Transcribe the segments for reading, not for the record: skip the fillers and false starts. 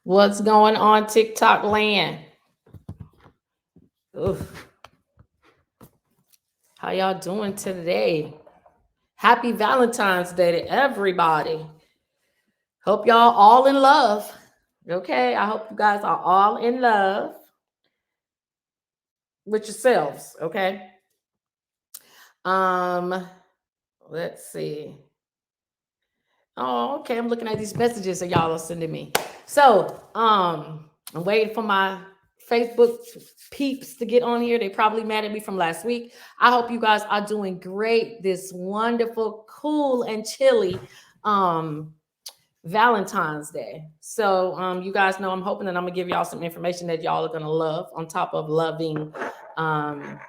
What's going on, TikTok land? Oof. How y'all doing today? Happy Valentine's Day to everybody. Hope y'all all in love. Okay, I hope you guys are all in love with yourselves. Okay. Um, let's see. Oh, okay. I'm looking at these messages that y'all are sending me. So, I'm waiting for my Facebook peeps to get on here. They probably mad at me from last week. I hope you guys are doing great this wonderful, cool, and chilly um Valentine's Day. So, you guys know I'm hoping that I'm gonna give y'all some information that y'all are gonna love on top of loving um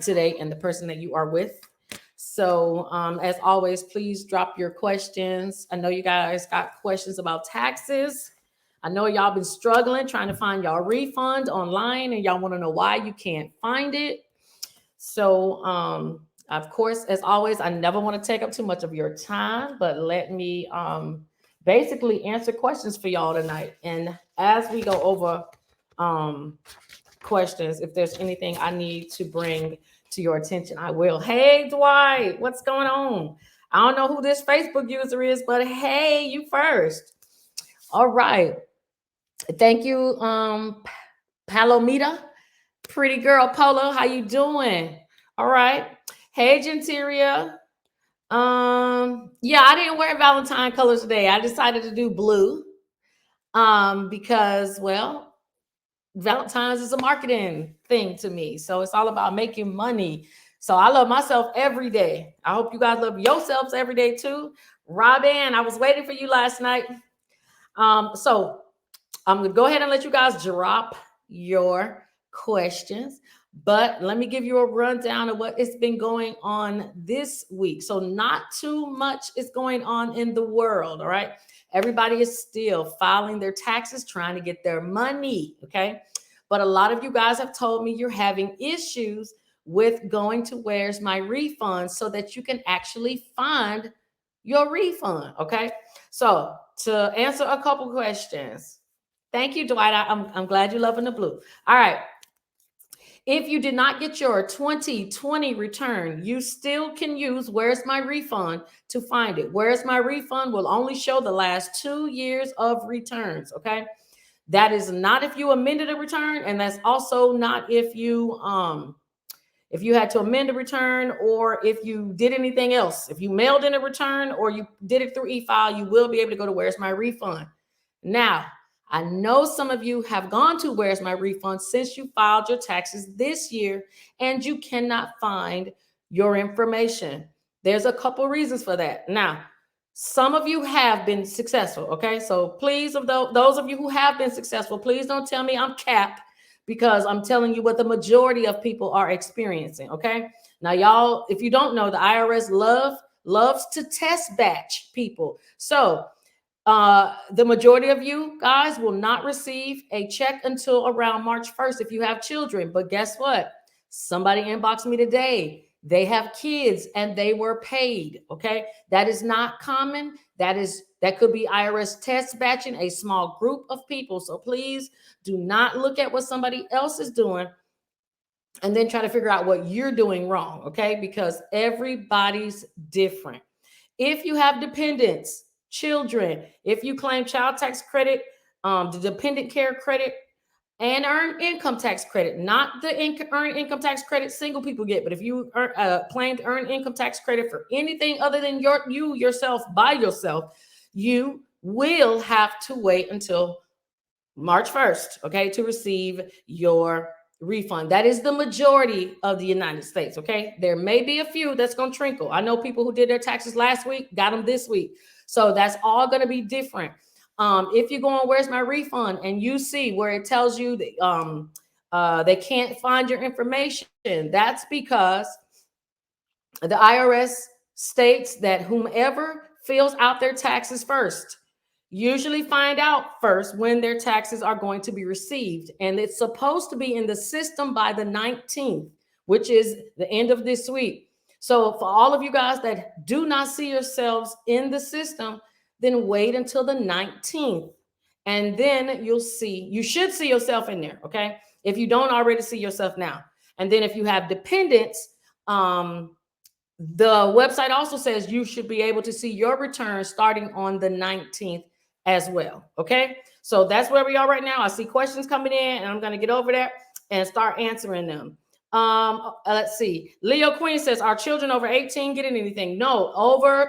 today and the person that you are with. So, as always, please drop your questions. I know you guys got questions about taxes. I know y'all been struggling trying to find y'all refund online and y'all want to know why you can't find it. So, of course, as always, I never want to take up too much of your time, but let me basically answer questions for y'all tonight. And as we go over um, questions, if there's anything I need to bring to your attention, I will. Hey, Dwight, what's going on? I don't know who this Facebook user is, but hey, you first. All right. Thank you, Palomita. Pretty girl Polo, how you doing? All right. Hey, Genteria. Yeah, I didn't wear Valentine colors today. I decided to do blue. Because well, Valentine's is a marketing thing to me. So it's all about making money. So I love myself every day. I hope you guys love yourselves every day too. Robin, I was waiting for you last night. So I'm gonna go ahead and let you guys drop your questions. But let me give you a rundown of what has been going on this week. So, not too much is going on in the world, all right? Everybody is still filing their taxes, trying to get their money, okay? But a lot of you guys have told me you're having issues with going to Where's My Refund so that you can actually find your refund, okay? So, to answer a couple questions, thank you, Dwight. I'm glad you're loving the blue. All right. If you did not get your 2020 return, you still can use Where's My Refund to find it. Where's My Refund will only show the last 2 years of returns. Okay. That is not if you amended a return, and that's also not if you had to amend a return or if you did anything else. If you mailed in a return or you did it through e-file, you will be able to go to Where's My Refund. Now, I know some of you have gone to Where's My Refund since you filed your taxes this year and you cannot find your information. There's a couple reasons for that. Now, some of you have been successful, okay? So please, of those of you who have been successful, please don't tell me I'm capped because I'm telling you what the majority of people are experiencing, okay? Now, y'all, if you don't know, the IRS loves to test batch people. So the majority of you guys will not receive a check until around March 1st if you have children. But guess what? Somebody inboxed me today. They have kids and they were paid. Okay. That is not common. That could be IRS test batching a small group of people. So please do not look at what somebody else is doing and then try to figure out what you're doing wrong. Okay. Because everybody's different. If you have dependents, children, if you claim child tax credit, the dependent care credit, and earn income tax credit, not the earned income tax credit single people get, but if you claim to earn income tax credit for anything other than you yourself by yourself, you will have to wait until March 1st, okay, to receive your refund. That is the majority of the United States, okay? There may be a few that's going to trickle. I know people who did their taxes last week, got them this week. So that's all going to be different. If you go on Where's My Refund and you see where it tells you that they can't find your information, that's because the IRS states that whomever fills out their taxes first usually find out first when their taxes are going to be received. And it's supposed to be in the system by the 19th, which is the end of this week. So for all of you guys that do not see yourselves in the system, then wait until the 19th And then you should see yourself in there, okay? If you don't already see yourself now. And then if you have dependents, the website also says you should be able to see your return starting on the 19th as well, okay? So that's where we are right now. I see questions coming in, and I'm going to get over there and start answering them. Let's see. Leo Queen says, are children over 18 getting anything? No,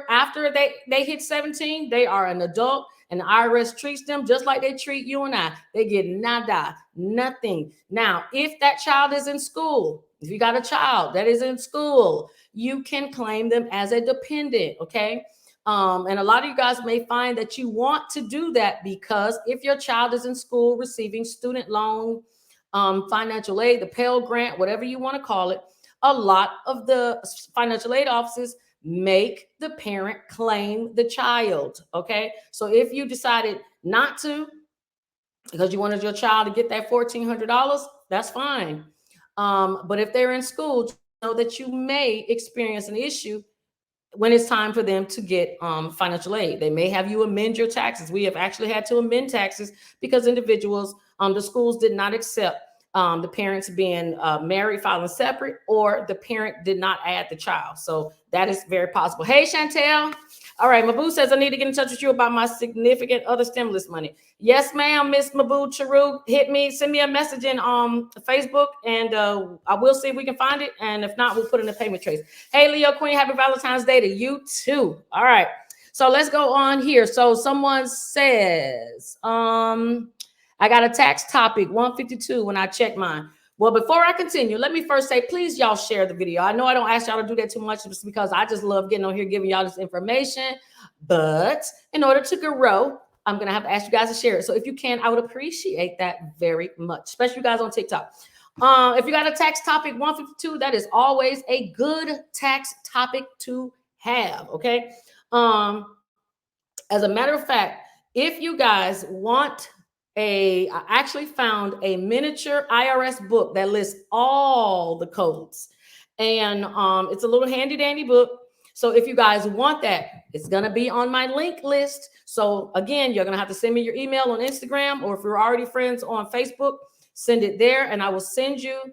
after they hit 17, they are an adult, and the IRS treats them just like they treat you and I. They get nada, nothing. Now, if that child is in school, if you got a child that is in school, you can claim them as a dependent, okay? And a lot of you guys may find that you want to do that because if your child is in school receiving student loan, financial aid, the Pell Grant, whatever you want to call it, a lot of the financial aid offices make the parent claim the child, okay? So if you decided not to, because you wanted your child to get that $1,400, that's fine. But if they're in school, know that you may experience an issue when it's time for them to get financial aid. They may have you amend your taxes. We have actually had to amend taxes because individuals, the schools did not accept the parents being married, filing separate, or the parent did not add the child. So that is very possible. Hey, Chantel. All right, Mabu says, I need to get in touch with you about my significant other stimulus money. Yes, ma'am, Miss Mabu Charu. Hit me, send me a message in Facebook, and I will see if we can find it. And if not, we'll put in the payment trace. Hey, Leo Queen, happy Valentine's Day to you too. All right, so let's go on here. So someone says, I got a tax topic 152 when I check mine. Well, before I continue, let me first say, please, y'all share the video. I know I don't ask y'all to do that too much just because I just love getting on here, giving y'all this information. But in order to grow, I'm going to have to ask you guys to share it. So if you can, I would appreciate that very much, especially you guys on TikTok. If you got a tax topic 152, that is always a good tax topic to have, okay? As a matter of fact, if you guys want I actually found a miniature IRS book that lists all the codes, and it's a little handy dandy book. So if you guys want that, it's going to be on my link list. So again, you're going to have to send me your email on Instagram, or if you're already friends on Facebook, send it there, and I will send you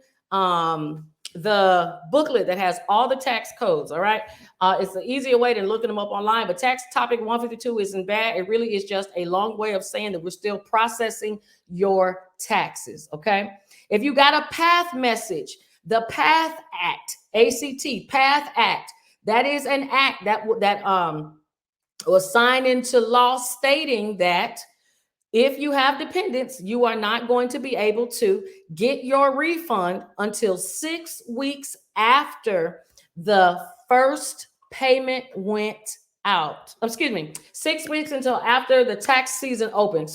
the booklet that has all the tax codes. All right. It's an easier way than looking them up online, but tax topic 152 isn't bad. It really is just a long way of saying that we're still processing your taxes. Okay. If you got a PATH message, the PATH Act, ACT, PATH Act, that is an act that was signed into law stating that if you have dependents, you are not going to be able to get your refund until 6 weeks after the first payment went out. 6 weeks until after the tax season opened.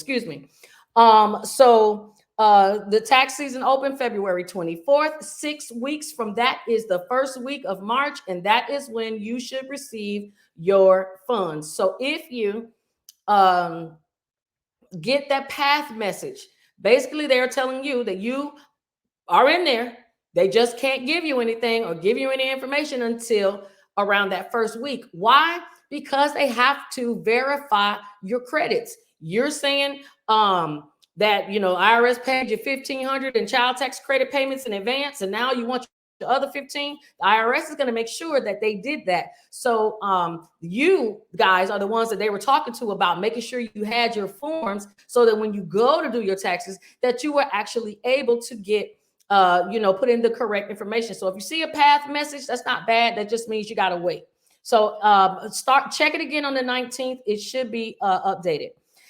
The tax season opened February 24th. 6 weeks from that is the first week of March, and that is when you should receive your funds. So if you get that PATH message, basically they're telling you that you are in there. They just can't give you anything or give you any information until around that first week. Why? Because they have to verify your credits. You're saying that, IRS paid you $1,500 in child tax credit payments in advance, and now you want the other 15. The IRS is going to make sure that they did that. So you guys are the ones that they were talking to about making sure you had your forms so that when you go to do your taxes, that you were actually able to get put in the correct information. So if you see a PATH message, that's not bad. That just means you got to wait. So check it again on the 19th. It should be updated.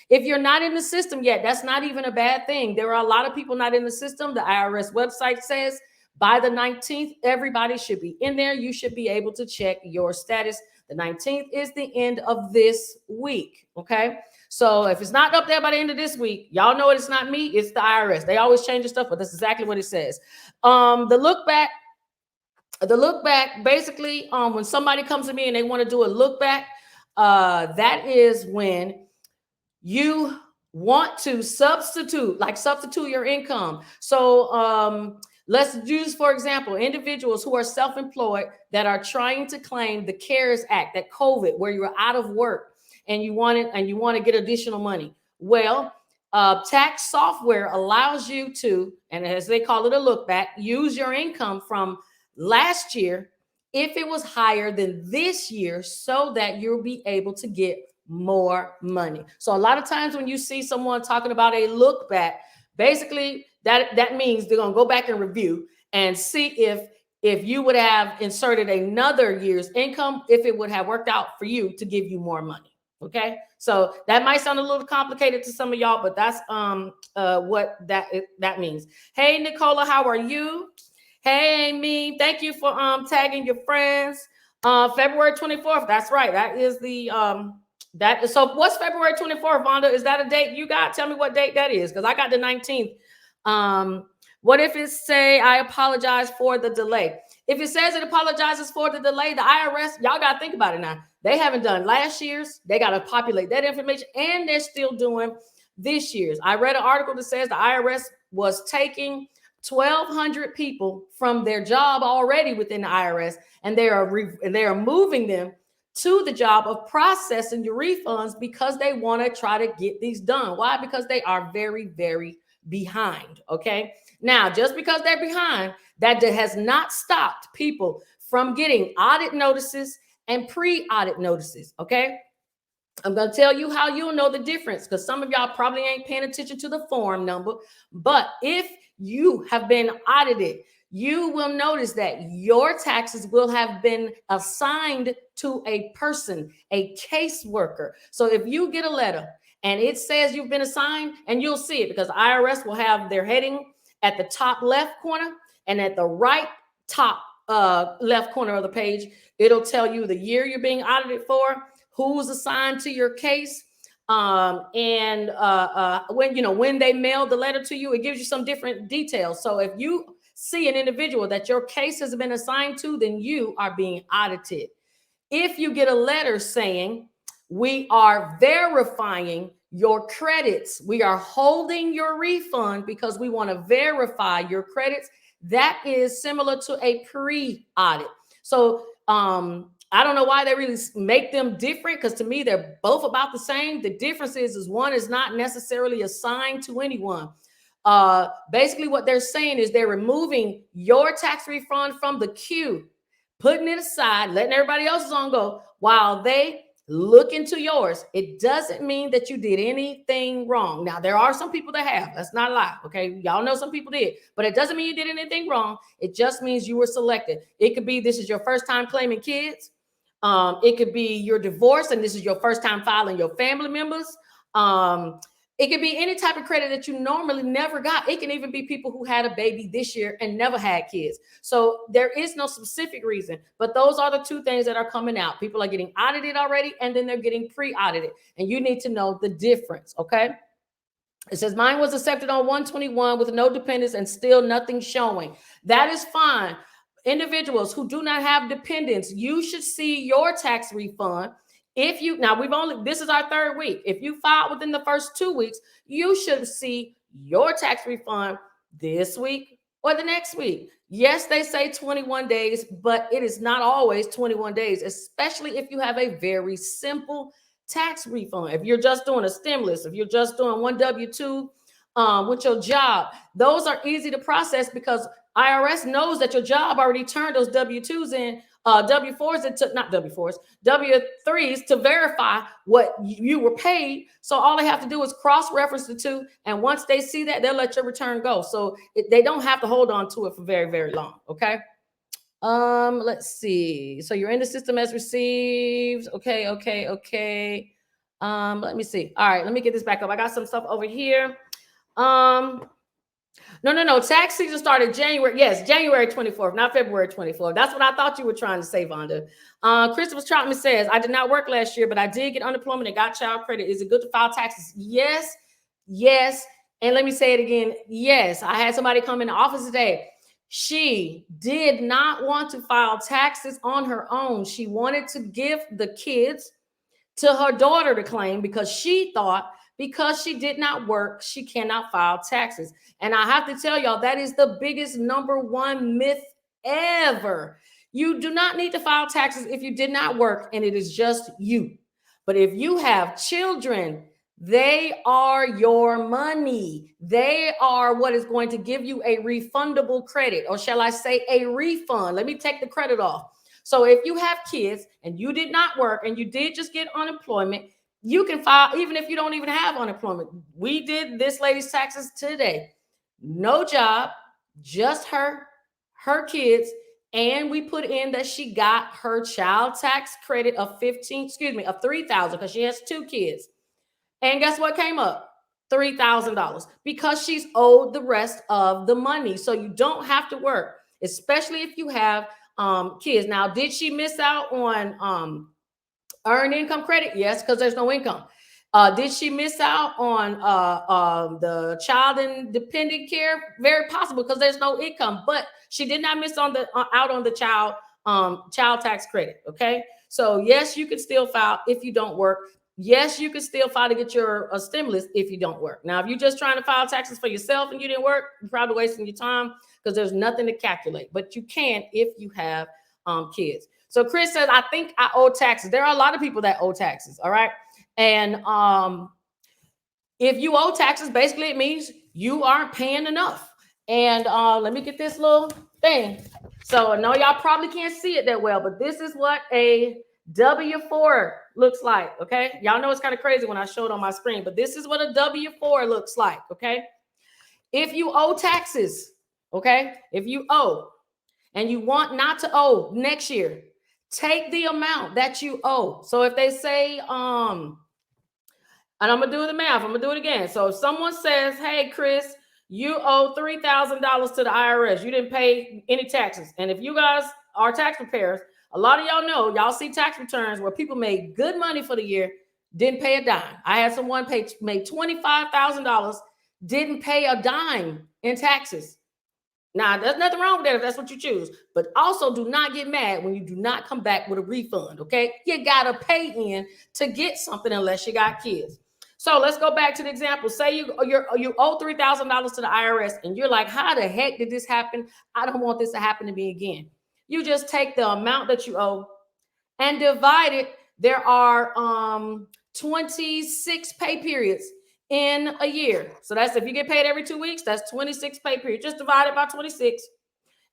If you're not in the system yet, that's not even a bad thing. There are a lot of people not in the system. The IRS website says by the 19th, everybody should be in there. You should be able to check your status. The 19th is the end of this week. Okay. So if it's not up there by the end of this week, y'all know it's not me, it's the IRS. They always change the stuff, but that's exactly what it says. The look back, basically, when somebody comes to me and they want to do a look back, that is when you want to substitute your income. So let's use, for example, individuals who are self-employed that are trying to claim the CARES Act, that COVID, where you're out of work and you want to get additional money. Well, tax software allows you to, and as they call it a look back, use your income from last year if it was higher than this year so that you'll be able to get more money. So a lot of times when you see someone talking about a look back, basically that means they're going to go back and review and see if you would have inserted another year's income, if it would have worked out for you to give you more money. Okay, so that might sound a little complicated to some of y'all, but that's what that means. Hey, Nicola, how are you? Hey, Amy, thank you for tagging your friends. February 24th. That's right. That is the so what's February 24th, Vonda? Is that a date you got? Tell me what date that is, because I got the 19th. What if it say I apologize for the delay? If it says it apologizes for the delay, the IRS, y'all got to think about it now. They haven't done last year's. They got to populate that information, and they're still doing this year's. I read an article that says the IRS was taking 1,200 people from their job already within the IRS, and they are moving them to the job of processing your refunds because they want to try to get these done. Why? Because they are very, very behind. Okay. Now, just because they're behind, that has not stopped people from getting audit notices and pre-audit notices. Okay. I'm going to tell you how you'll know the difference, because some of y'all probably ain't paying attention to the form number. But if you have been audited, you will notice that your taxes will have been assigned to a person, a caseworker. So if you get a letter and it says you've been assigned, and you'll see it because IRS will have their heading at the top left corner, and at the right top left corner of the page, it'll tell you the year you're being audited for, who's assigned to your case, and when they mailed the letter to you. It gives you some different details. So if you see an individual that your case has been assigned to, then you are being audited. If you get a letter saying we are verifying your credits, we are holding your refund because we want to verify your credits, that is similar to a pre-audit. So I don't know why they really make them different, because to me, they're both about the same. The difference is one is not necessarily assigned to anyone. Basically what they're saying is they're removing your tax refund from the queue, putting it aside, letting everybody else's on go while they look into yours. It doesn't mean that you did anything wrong. Now, there are some people that have. Let's not lie. Okay. Y'all know some people did, but it doesn't mean you did anything wrong. It just means you were selected. It could be this is your first time claiming kids. It could be you're divorced and this is your first time filing your family members. It could be any type of credit that you normally never got. It can even be people who had a baby this year and never had kids. So there is no specific reason, but those are the two things that are coming out. People are getting audited already, and then they're getting pre-audited, and you need to know the difference. Okay. It says mine was accepted on 121 with no dependents and still nothing showing. That is fine. Individuals who do not have dependents, you should see your tax refund. If you, now this is our third week. If you filed within the first 2 weeks, you should see your tax refund this week or the next week. Yes, they say 21 days, but it is not always 21 days, especially if you have a very simple tax refund. If you're just doing a stimulus, if you're just doing one W-2 with your job, those are easy to process because IRS knows that your job already turned those W-2s in, W-4s into, not W-4s, W-3s to verify what you were paid. So all they have to do is cross-reference the two. And once they see that, they'll let your return go. So they don't have to hold on to it for very, very long. Okay. Let's see. So you're in the system as received. Okay. Let me see. All right, let me get this back up. I got some stuff over here. No. Tax season started January. Yes, January 24th, not February 24th. That's what I thought you were trying to say, Vonda. Christopher Troutman says, I did not work last year, but I did get unemployment and got child credit. Is it good to file taxes? Yes. And let me say it again. Yes. I had somebody come in the office today. She did not want to file taxes on her own. She wanted to give the kids to her daughter to claim because she thought because she did not work, she cannot file taxes. And I have to tell y'all, that is the biggest number one myth ever. You do not need to file taxes if you did not work and it is just you. But if you have children They are your money. They are what is going to give you a refundable credit, or shall I say a refund? Let me take the credit off. So if you have kids and you did not work and you did just get unemployment, you can file even if you don't even have unemployment. We did this lady's taxes today. No job, just her kids, and we put in that she got her child tax credit of 3,000 because she has 2 kids. And guess what came up? $3,000 because she's owed the rest of the money. So you don't have to work, especially if you have kids. Now, did she miss out on earned income credit? Yes, because there's no income. Did she miss out on the child and dependent care? Very possible because there's no income. But she did not miss out on the child tax credit. Okay, so yes, you can still file if you don't work. Yes, you can still file to get your stimulus if you don't work. Now, if you're just trying to file taxes for yourself and you didn't work, you're probably wasting your time because there's nothing to calculate. But you can if you have kids. So Chris says, I think I owe taxes. There are a lot of people that owe taxes. All right. And if you owe taxes, basically it means you aren't paying enough. And let me get this little thing. So I know y'all probably can't see it that well, but this is what a W-4 looks like. Okay. Y'all know it's kind of crazy when I show it on my screen, but this is what a W-4 looks like. Okay. If you owe taxes, okay, if you owe and you want not to owe next year, take the amount that you owe. So if they say, and I'm gonna do the math, I'm gonna do it again. So if someone says, hey, Chris, you owe $3,000 to the IRS, you didn't pay any taxes. And if you guys are tax preparers, a lot of y'all know, y'all see tax returns where people made good money for the year, didn't pay a dime. I had someone made $25,000, didn't pay a dime in taxes. Now, there's nothing wrong with that if that's what you choose, but also do not get mad when you do not come back with a refund, okay? You got to pay in to get something unless you got kids. So let's go back to the example. Say you owe $3,000 to the IRS and you're like, how the heck did this happen? I don't want this to happen to me again. You just take the amount that you owe and divide it. There are 26 pay periods in a year. So that's if you get paid every 2 weeks, that's 26 pay periods. Just divide it by 26.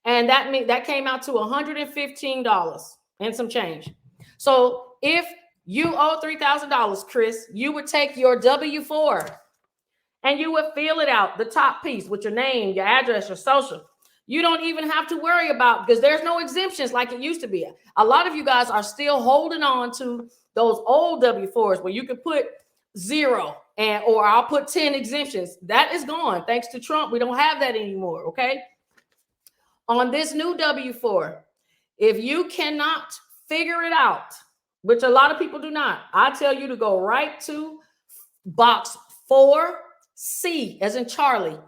And that came out to $115 and some change. So if you owe $3,000, Chris, you would take your W-4 and you would fill it out, the top piece with your name, your address, your social. You don't even have to worry about, because there's no exemptions like it used to be. A lot of you guys are still holding on to those old W-4s where you could put 0 or I'll put 10 exemptions. That is gone. Thanks to Trump, we don't have that anymore, okay? On this new W-4, if you cannot figure it out, which a lot of people do not, I tell you to go right to box 4C, as in Charlie.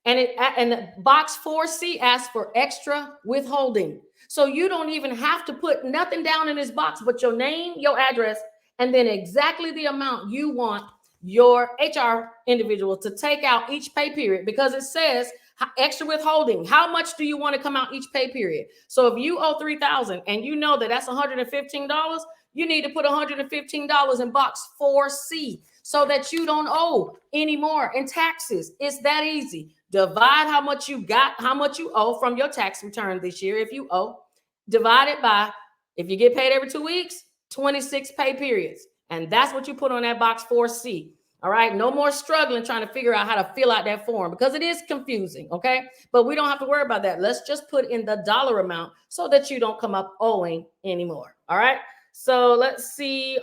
And box 4C asks for extra withholding. So you don't even have to put nothing down in this box but your name, your address, and then exactly the amount you want your HR individual to take out each pay period, because it says extra withholding. How much do you want to come out each pay period? So if you owe $3,000 and you know that that's $115, you need to put $115 in box 4C so that you don't owe any more in taxes. It's that easy. Divide how much you got, how much you owe from your tax return this year. If you owe, divide it by, if you get paid every 2 weeks, 26 pay periods. And that's what you put on that box 4C. All right. No more struggling trying to figure out how to fill out that form, because it is confusing. Okay. But we don't have to worry about that. Let's just put in the dollar amount so that you don't come up owing anymore. All right. So let's see.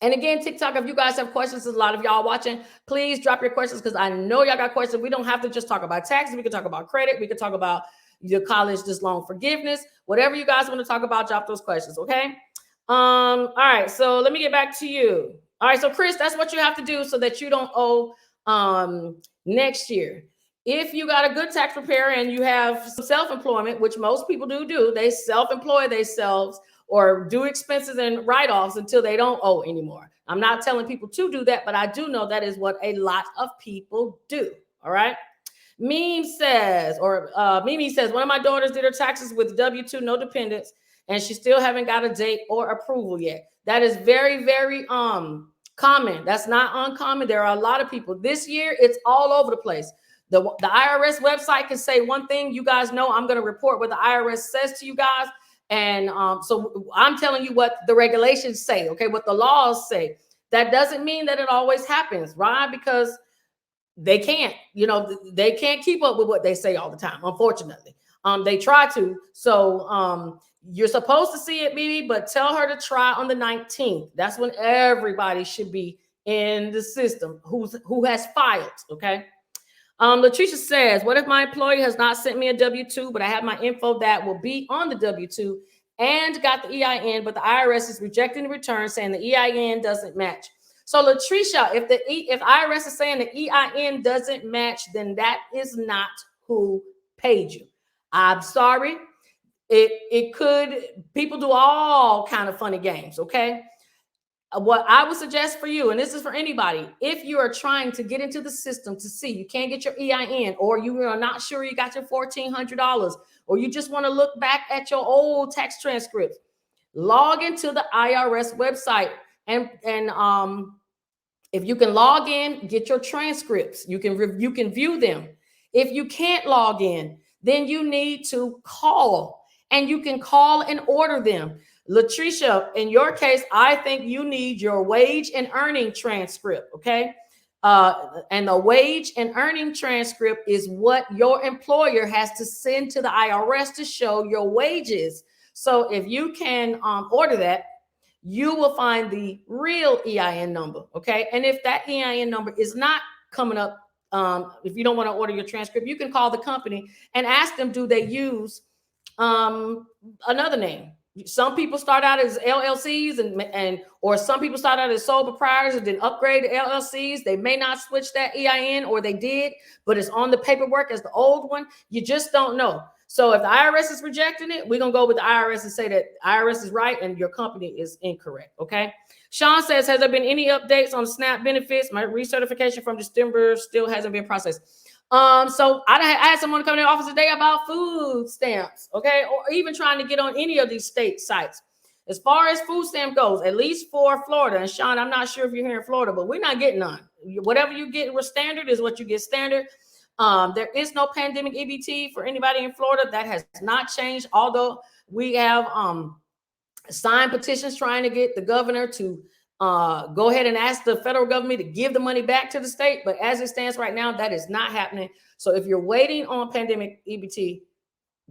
And again, TikTok, if you guys have questions, there's a lot of y'all watching, please drop your questions, because I know y'all got questions. We don't have to just talk about taxes. We can talk about credit. We can talk about your college loan forgiveness. Whatever you guys want to talk about, drop those questions. Okay. All right. So let me get back to you. All right. So Chris, that's what you have to do so that you don't owe next year. If you got a good tax preparer and you have some self-employment, which most people do, they self-employ themselves or do expenses and write-offs until they don't owe anymore. I'm not telling people to do that, but I do know that is what a lot of people do. All right. Mimi says, one of my daughters did her taxes with W-2, no dependents, and she still haven't got a date or approval yet. That is very, very Common. That's not uncommon. There are a lot of people. This year, it's all over the place. The IRS website can say one thing. You guys know I'm going to report what the IRS says to you guys. And so I'm telling you what the regulations say, okay, what the laws say. That doesn't mean that it always happens, right? Because they can't, they can't keep up with what they say all the time, unfortunately. They try to. So you're supposed to see it, Mimi, but tell her to try on the 19th. That's when everybody should be in the system who has filed, okay? Latricia says, what if my employee has not sent me a W-2, but I have my info that will be on the W-2 and got the EIN, but the IRS is rejecting the return saying the EIN doesn't match? So Latricia, if IRS is saying the EIN doesn't match, then that is not who paid you. I'm sorry. It could, people do all kind of funny games, okay? What I would suggest for you, and this is for anybody, if you are trying to get into the system to see, you can't get your EIN, or you are not sure you got your $1,400, or you just want to look back at your old tax transcripts, log into the IRS website, and if you can log in, get your transcripts. You can view them. If you can't log in, then you need to call, and you can call and order them. Latricia, in your case, I think you need your wage and earning transcript, okay? And the wage and earning transcript is what your employer has to send to the IRS to show your wages. So if you can order that, you will find the real EIN number, okay? And if that EIN number is not coming up, if you don't want to order your transcript, you can call the company and ask them, do they use another name? Some people start out as LLCs or some people start out as sole proprietors and then upgrade to LLCs. They may not switch that EIN, or they did, but it's on the paperwork as the old one. You just don't know. So if the IRS is rejecting it, we're going to go with the IRS and say that IRS is right and your company is incorrect, okay? Sean says, has there been any updates on SNAP benefits? My recertification from December still hasn't been processed. So I had someone come to the office today about food stamps, okay? Or even trying to get on any of these state sites. As far as food stamp goes, at least for Florida, and Sean, I'm not sure if you're here in Florida, but we're not getting none. Whatever you get with standard is what you get standard. There is no pandemic EBT for anybody in Florida. That has not changed, although we have signed petitions trying to get the governor to go ahead and ask the federal government to give the money back to the state. But as it stands right now, that is not happening. So if you're waiting on pandemic EBT,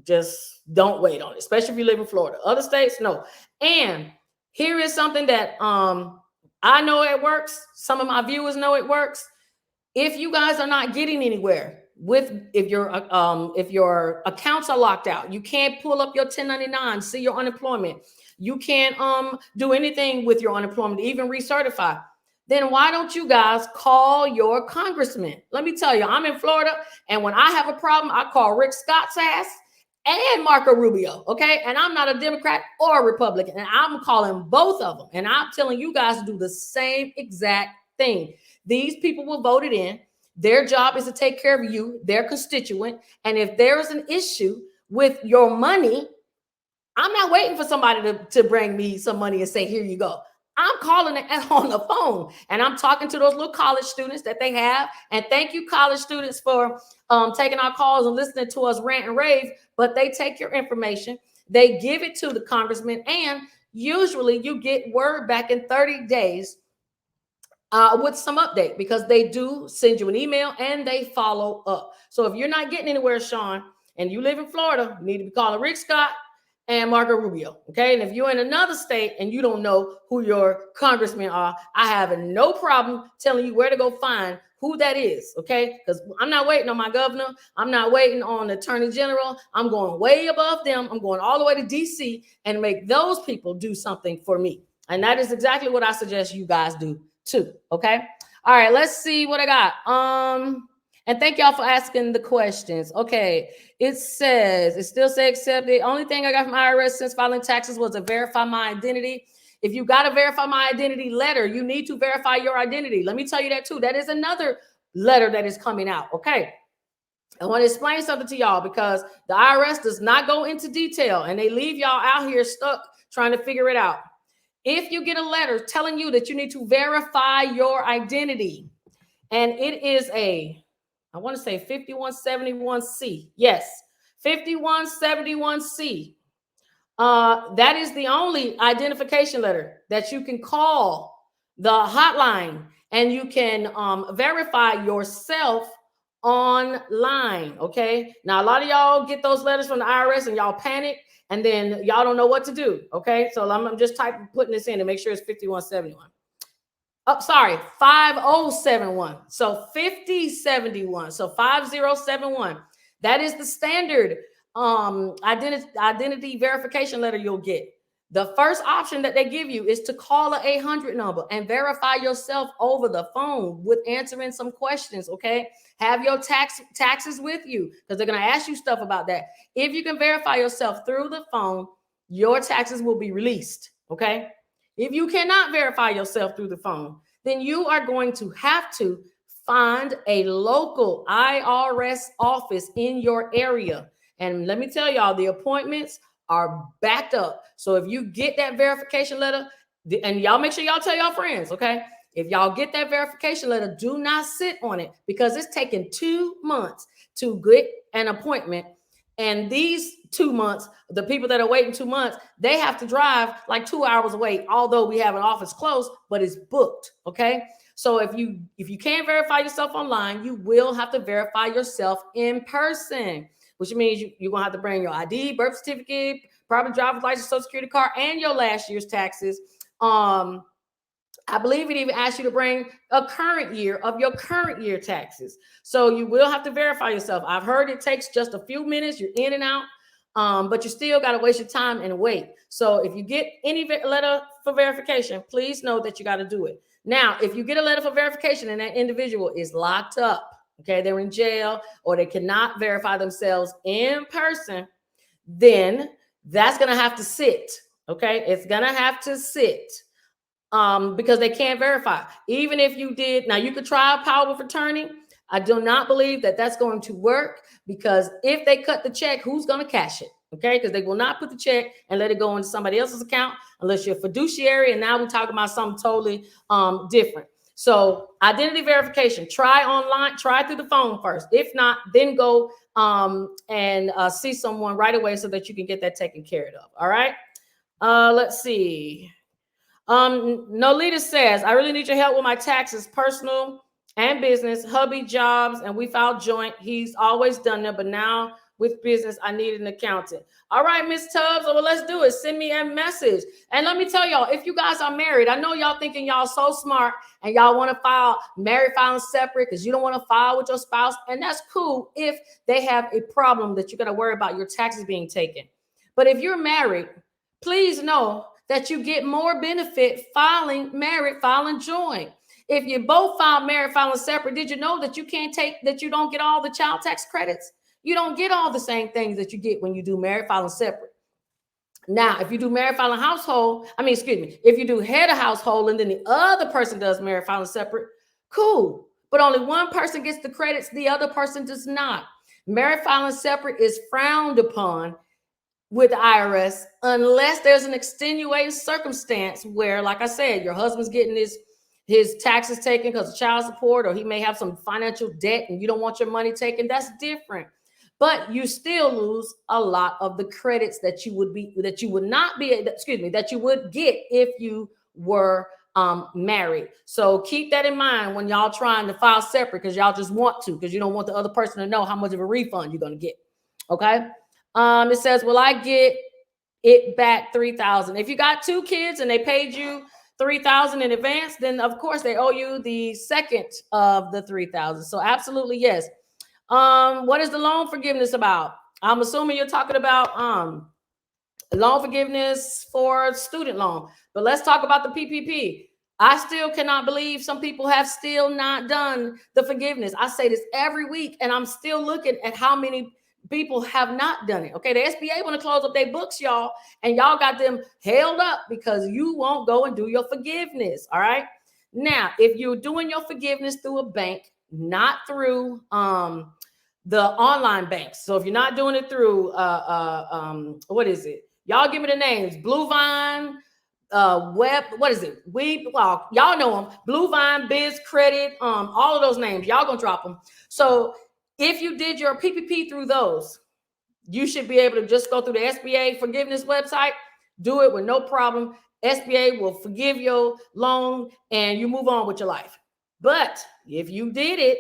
just don't wait on it, especially if you live in Florida. Other states, no. And here is something that I know it works. Some of my viewers know it works. If you guys are not getting anywhere if your accounts are locked out, you can't pull up your 1099, see your unemployment, you can't do anything with your unemployment, even recertify, then why don't you guys call your congressman? Let me tell you, I'm in Florida, and when I have a problem, I call Rick Scott's ass and Marco Rubio, okay? And I'm not a Democrat or a Republican, and I'm calling both of them, and I'm telling you guys to do the same exact thing. These people were voted in. Their job is to take care of you, their constituent. And if there is an issue with your money, I'm not waiting for somebody to bring me some money and say, here you go. I'm calling it on the phone, and I'm talking to those little college students that they have. And thank you, college students, for taking our calls and listening to us rant and rave. But they take your information, they give it to the congressman, and usually you get word back in 30 days with some update, because they do send you an email and they follow up. So if you're not getting anywhere, Sean, and you live in Florida, you need to be calling Rick Scott and Marco Rubio, okay? And if you're in another state and you don't know who your congressmen are, I have no problem telling you where to go find who that is, okay? Because I'm not waiting on my governor. I'm not waiting on the attorney general. I'm going way above them. I'm going all the way to DC and make those people do something for me. And that is exactly what I suggest you guys do too, okay? All right, let's see what I got. And thank y'all for asking the questions. Okay, it still says accept. The only thing I got from IRS since filing taxes was to verify my identity. If you got to verify my identity letter, you need to verify your identity. Let me tell you that too. That is another letter that is coming out, okay? I want to explain something to y'all, because the IRS does not go into detail, and they leave y'all out here stuck trying to figure it out. if you get a letter telling you that you need to verify your identity, and it is I want to say 5171C. Yes, 5171C. That is the only identification letter that you can call the hotline, and you can verify yourself online. Okay. Now, a lot of y'all get those letters from the IRS and y'all panic, and then y'all don't know what to do. Okay. So I'm just putting this in to make sure it's 5171. Oh, sorry, 5071. So 5071. So 5071. That is the standard identity verification letter you'll get. The first option that they give you is to call an 800 number and verify yourself over the phone with answering some questions. Okay. Have your taxes with you, because they're going to ask you stuff about that. If you can verify yourself through the phone, your taxes will be released. Okay. If you cannot verify yourself through the phone, then you are going to have to find a local IRS office in your area. And let me tell y'all, the appointments are backed up. So if you get that verification letter, and y'all make sure y'all tell y'all friends, okay? If y'all get that verification letter, do not sit on it, because it's taking 2 months to get an appointment. And these 2 months, the people that are waiting 2 months, they have to drive like 2 hours away, although we have an office close, but it's booked. Okay. So if you can't verify yourself online, you will have to verify yourself in person, which means you're going to have to bring your ID, birth certificate, private driver's license, social security card, and your last year's taxes. I believe it even asks you to bring a current year of your current year taxes. So you will have to verify yourself. I've heard it takes just a few minutes. You're in and out, but you still got to waste your time and wait. So if you get any letter for verification, please know that you got to do it. Now, if you get a letter for verification and that individual is locked up, okay, they're in jail, or they cannot verify themselves in person, then that's going to have to sit. Okay, it's going to have to sit. Because they can't verify. Even if you did, now you could try a power of attorney. I do not believe that that's going to work, because if they cut the check, who's going to cash it? Okay, because they will not put the check and let it go into somebody else's account unless you're a fiduciary. And now we're talking about something totally different. So identity verification, try online, try through the phone first. If not, then go and see someone right away so that you can get that taken care of. All right. Let's see. Nolita says, I really need your help with my taxes, personal and business, hubby jobs, and we filed joint. He's always done that, but now with business, I need an accountant. All right, Miss Tubbs, well, let's do it. Send me a message. And let me tell y'all, if you guys are married, I know y'all thinking y'all so smart and y'all want to file married filing separate because you don't want to file with your spouse. And that's cool if they have a problem that you're going to worry about your taxes being taken. But if you're married, please know that you get more benefit filing married, filing joint. If you both file married, filing separate, did you know that you don't get all the child tax credits? You don't get all the same things that you get when you do married, filing separate. Now, if you do married, filing household, if you do head of household and then the other person does married, filing separate, cool. But only one person gets the credits, the other person does not. Married, filing separate is frowned upon with the IRS unless there's an extenuating circumstance where, like I said, your husband's getting his taxes taken because of child support, or he may have some financial debt and you don't want your money taken. That's different. But you still lose a lot of the credits that you would get if you were married. So keep that in mind when y'all trying to file separate, because y'all just want to, because you don't want the other person to know how much of a refund you're going to get. Okay. It says, will I get it back $3,000? If you got 2 kids and they paid you $3,000 in advance, then of course they owe you the second of the $3,000. So absolutely yes. What is the loan forgiveness about? I'm assuming you're talking about loan forgiveness for student loan, but let's talk about the PPP. I still cannot believe some people have still not done the forgiveness. I say this every week, and I'm still looking at how many people have not done it. Okay, the SBA want to close up their books, y'all, and y'all got them held up because you won't go and do your forgiveness. All right. Now, if you're doing your forgiveness through a bank, not through the online banks. So if you're not doing it through what is it? Y'all give me the names: Blue Vine, what is it? Well, y'all know them, Blue Vine, Biz Credit, all of those names, y'all gonna drop them. So if you did your PPP through those, you should be able to just go through the SBA forgiveness website, do it with no problem. SBA will forgive your loan and you move on with your life. But if you did it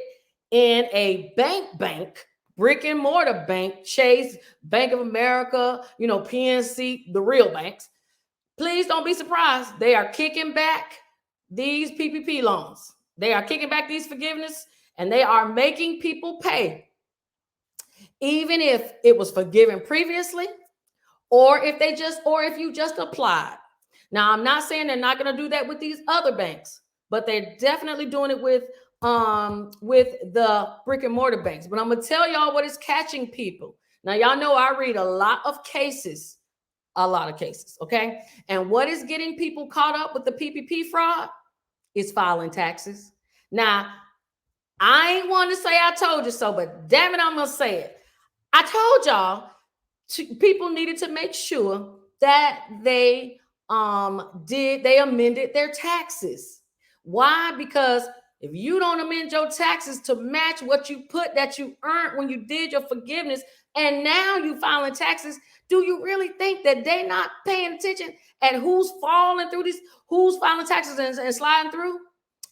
in a bank, brick and mortar bank, Chase, Bank of America, PNC, the real banks, please don't be surprised. They are kicking back these PPP loans. They are kicking back these forgiveness, and they are making people pay, even if it was forgiven previously, or if you just applied. Now, I'm not saying they're not going to do that with these other banks, but they're definitely doing it with the brick and mortar banks. But I'm going to tell y'all what is catching people. Now, y'all know I read a lot of cases, okay? And what is getting people caught up with the PPP fraud is filing taxes. Now, I ain't want to say I told you so, but damn it, I'm going to say it. I told y'all people needed to make sure that they amended their taxes. Why? Because if you don't amend your taxes to match what you put that you earned when you did your forgiveness, and now you filing taxes, do you really think that they're not paying attention at who's filing taxes and sliding through?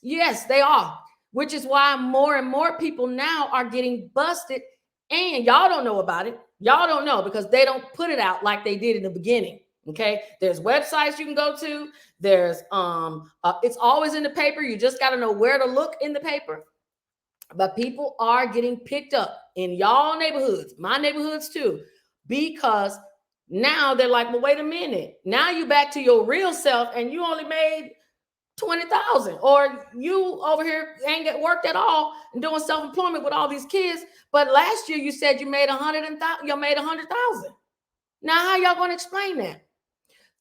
Yes, they are, which is why more and more people now are getting busted, and y'all don't know about it. Y'all don't know because they don't put it out like they did in the beginning. Okay, there's websites you can go to. There's it's always in the paper. You just got to know where to look in the paper. But people are getting picked up in y'all neighborhoods, my neighborhoods too, because now they're like, well, wait a minute. Now you back to your real self, and you only made 20,000, or you over here ain't get worked at all and doing self-employment with all these kids. But last year you said you made 100,000. Now how y'all going to explain that?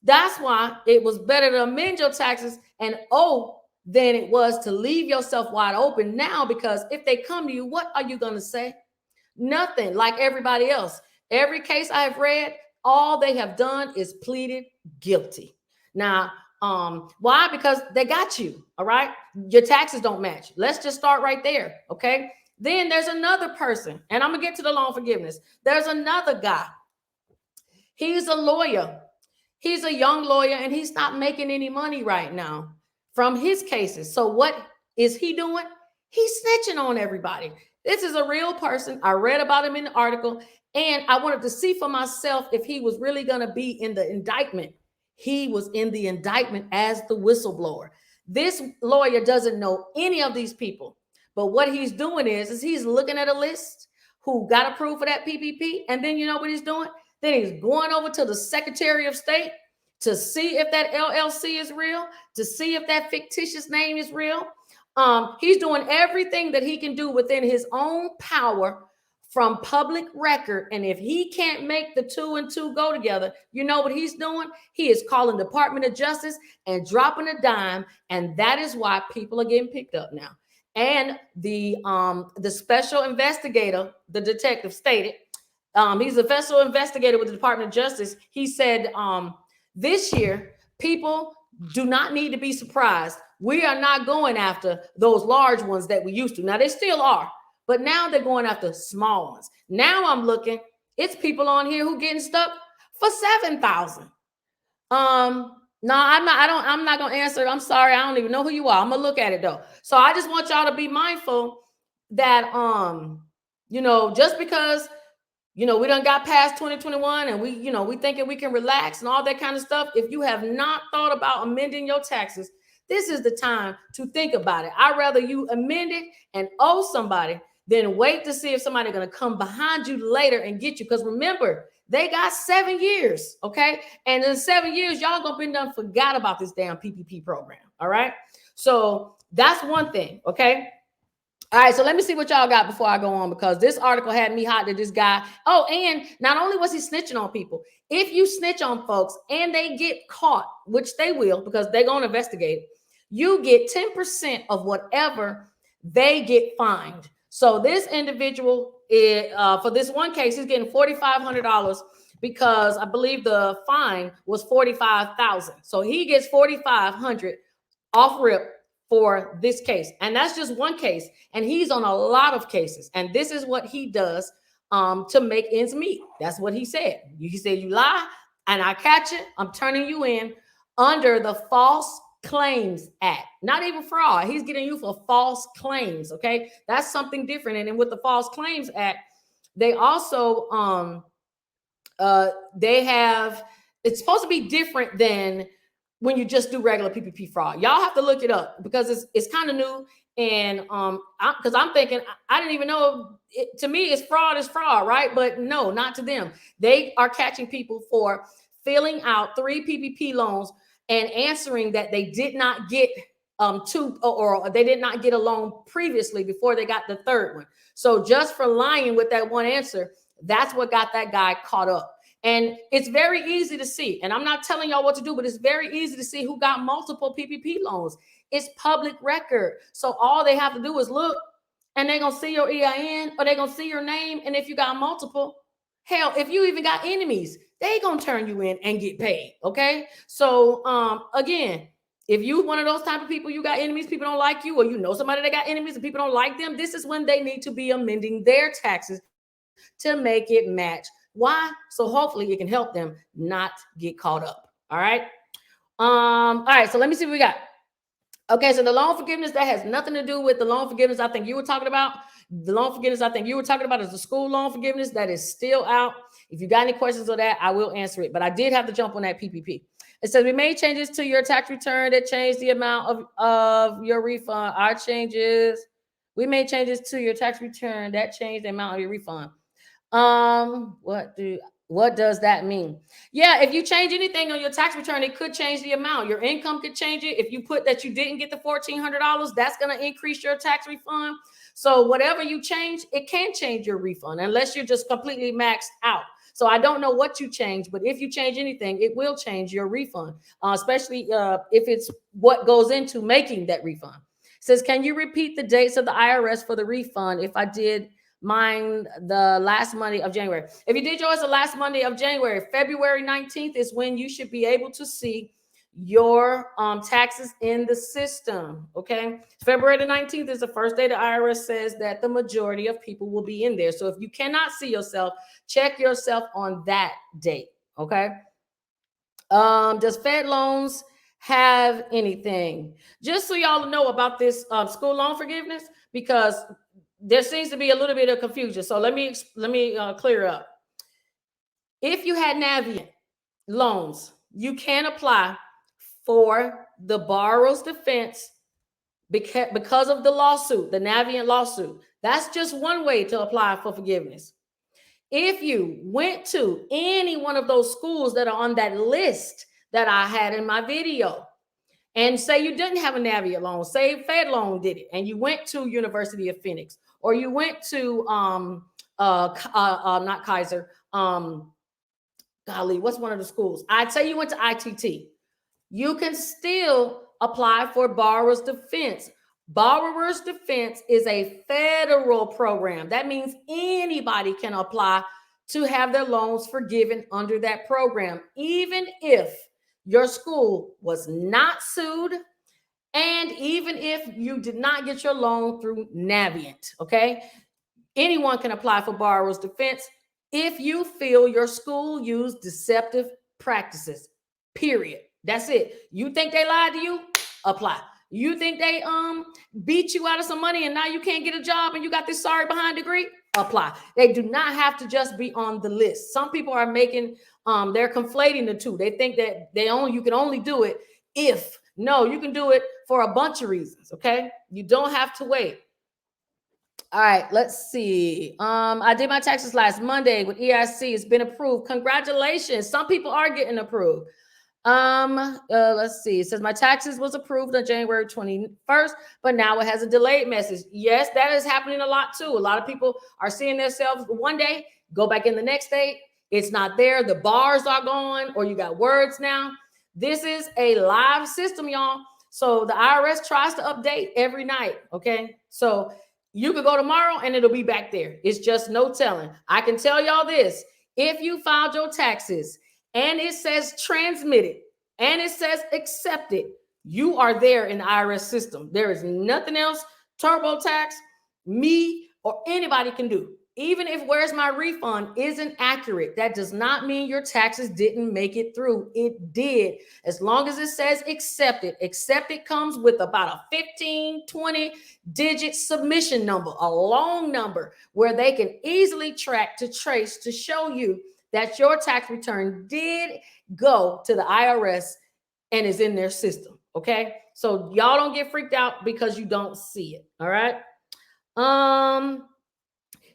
That's why it was better to amend your taxes and owe than it was to leave yourself wide open now, because if they come to you, what are you going to say? Nothing. Like everybody else. Every case I have read, all they have done is pleaded guilty. Now, why? Because they got you. All right. Your taxes don't match. Let's just start right there. Okay. Then there's another person, and I'm gonna get to the loan forgiveness. There's another guy. He's a lawyer. He's a young lawyer, and he's not making any money right now from his cases. So what is he doing? He's snitching on everybody. This is a real person. I read about him in the article, and I wanted to see for myself if he was really going to be in the indictment. He was in the indictment as the whistleblower. This lawyer doesn't know any of these people, but what he's doing is he's looking at a list who got approved for that PPP, and then you know what he's doing? Then he's going over to the Secretary of State to see if that LLC is real, to see if that fictitious name is real. He's doing everything that he can do within his own power from public record. And if he can't make the 2 and 2 go together, you know what he's doing? He is calling Department of Justice and dropping a dime. And that is why people are getting picked up now. And the special investigator, the detective stated, he's a special investigator with the Department of Justice. He said, this year, people do not need to be surprised. We are not going after those large ones that we used to. Now, they still are, but now they're going after small ones. Now I'm looking, it's people on here who getting stuck for 7,000. No, I'm not going to answer. I'm sorry. I don't even know who you are. I'm going to look at it though. So I just want y'all to be mindful that, just because, we done got past 2021 and we thinking we can relax and all that kind of stuff. If you have not thought about amending your taxes, this is the time to think about it. I'd rather you amend it and owe somebody than wait to see if somebody's going to come behind you later and get you. Because remember, they got 7 years, okay? And in 7 years, y'all gonna be done forgot about this damn PPP program, all right? So that's one thing, okay? All right, so let me see what y'all got before I go on, because this article had me hot to this guy. Oh, and not only was he snitching on people, if you snitch on folks and they get caught, which they will because they're going to investigate, you get 10% of whatever they get fined. So this individual, for this one case, he's getting $4,500 because I believe the fine was $45,000. So he gets $4,500 off rip for this case. And that's just one case. And he's on a lot of cases. And this is what he does to make ends meet. That's what he said. He said, you lie and I catch it, I'm turning you in under the False Claims Act. Not even fraud. He's getting you for false claims. Okay. That's something different. And then with the False Claims Act, they also they have, it's supposed to be different than when you just do regular PPP fraud. Y'all have to look it up because it's kind of new. And because I'm thinking, I didn't even know, to me, it's fraud, right? But no, not to them. They are catching people for filling out 3 PPP loans and answering that they did not get two, or they did not get a loan previously before they got the third one. So just for lying with that one answer, that's what got that guy caught up. And it's very easy to see. And I'm not telling y'all what to do, but it's very easy to see who got multiple PPP loans. It's public record. So all they have to do is look, and they're going to see your EIN, or they're going to see your name. And if you got multiple, hell, if you even got enemies, they going to turn you in and get paid. Okay. So again, if you one of those type of people, you got enemies, people don't like you, or you know somebody that got enemies and people don't like them, this is when they need to be amending their taxes to make it match. Why? So hopefully it can help them not get caught up. All right. All right. So let me see what we got. Okay. So the loan forgiveness, that has nothing to do with the loan forgiveness I think you were talking about. The loan forgiveness I think you were talking about is the school loan forgiveness that is still out. If you got any questions on that, I will answer it. But I did have to jump on that PPP. It says we made changes to your tax return that changed the amount of your refund. Our changes. We made changes to your tax return that changed the amount of your refund. What does that mean? Yeah, if you change anything on your tax return, it could change the amount. Your income could change it. If you put that you didn't get the $1,400, that's going to increase your tax refund. So whatever you change, it can change your refund unless you're just completely maxed out. So I don't know what you change, but if you change anything, it will change your refund, especially if it's what goes into making that refund. It says, can you repeat the dates of the IRS for the refund if I did mine the last Monday of January? If you did yours the last Monday of January, February 19th is when you should be able to see your taxes in the system. Okay, February the 19th is the first day the IRS says that the majority of people will be in there. So if you cannot see yourself, check yourself on that date. Okay. Does Fed loans have anything? Just so y'all know about this school loan forgiveness, because there seems to be a little bit of confusion. So let me clear up. If you had Navient loans, you can apply for the borrower's defense because of the lawsuit, the Navient lawsuit. That's just one way to apply for forgiveness. If you went to any one of those schools that are on that list that I had in my video, and say you didn't have a Navient loan, say Fed loan did it, and you went to University of Phoenix, or you went to not Kaiser, golly, what's one of the schools? I'd say you went to ITT. You can still apply for borrower's defense. Borrower's defense is a federal program. That means anybody can apply to have their loans forgiven under that program, even if your school was not sued, and even if you did not get your loan through Navient. Okay, anyone can apply for borrower's defense if you feel your school used deceptive practices. Period. That's it. You think they lied to you? Apply. You think they beat you out of some money and now you can't get a job and you got this sorry behind degree? Apply. They do not have to just be on the list. Some people are making they're conflating the two. They think that you can only do it if. No, you can do it for a bunch of reasons. Okay, you don't have to wait. All right, let's see. I did my taxes last Monday with EIC. It's been approved. Congratulations. Some people are getting approved. Let's see. It says my taxes was approved on January 21st, but now it has a delayed message. Yes, that is happening a lot too. A lot of people are seeing themselves one day, go back in the next day. It's not there. The bars are gone, or you got words now. This is a live system, y'all. So the IRS tries to update every night. Okay. So you could go tomorrow and it'll be back there. It's just no telling. I can tell y'all this. If you filed your taxes and it says transmitted and it says accepted, you are there in the IRS system. There is nothing else TurboTax, me, or anybody can do. Even if where's my refund isn't accurate, that does not mean your taxes didn't make it through. It did. As long as it says accepted. Accepted comes with about a 15, 20 digit submission number, a long number where they can easily track to trace to show you that your tax return did go to the IRS and is in their system. Okay. So y'all don't get freaked out because you don't see it. All right.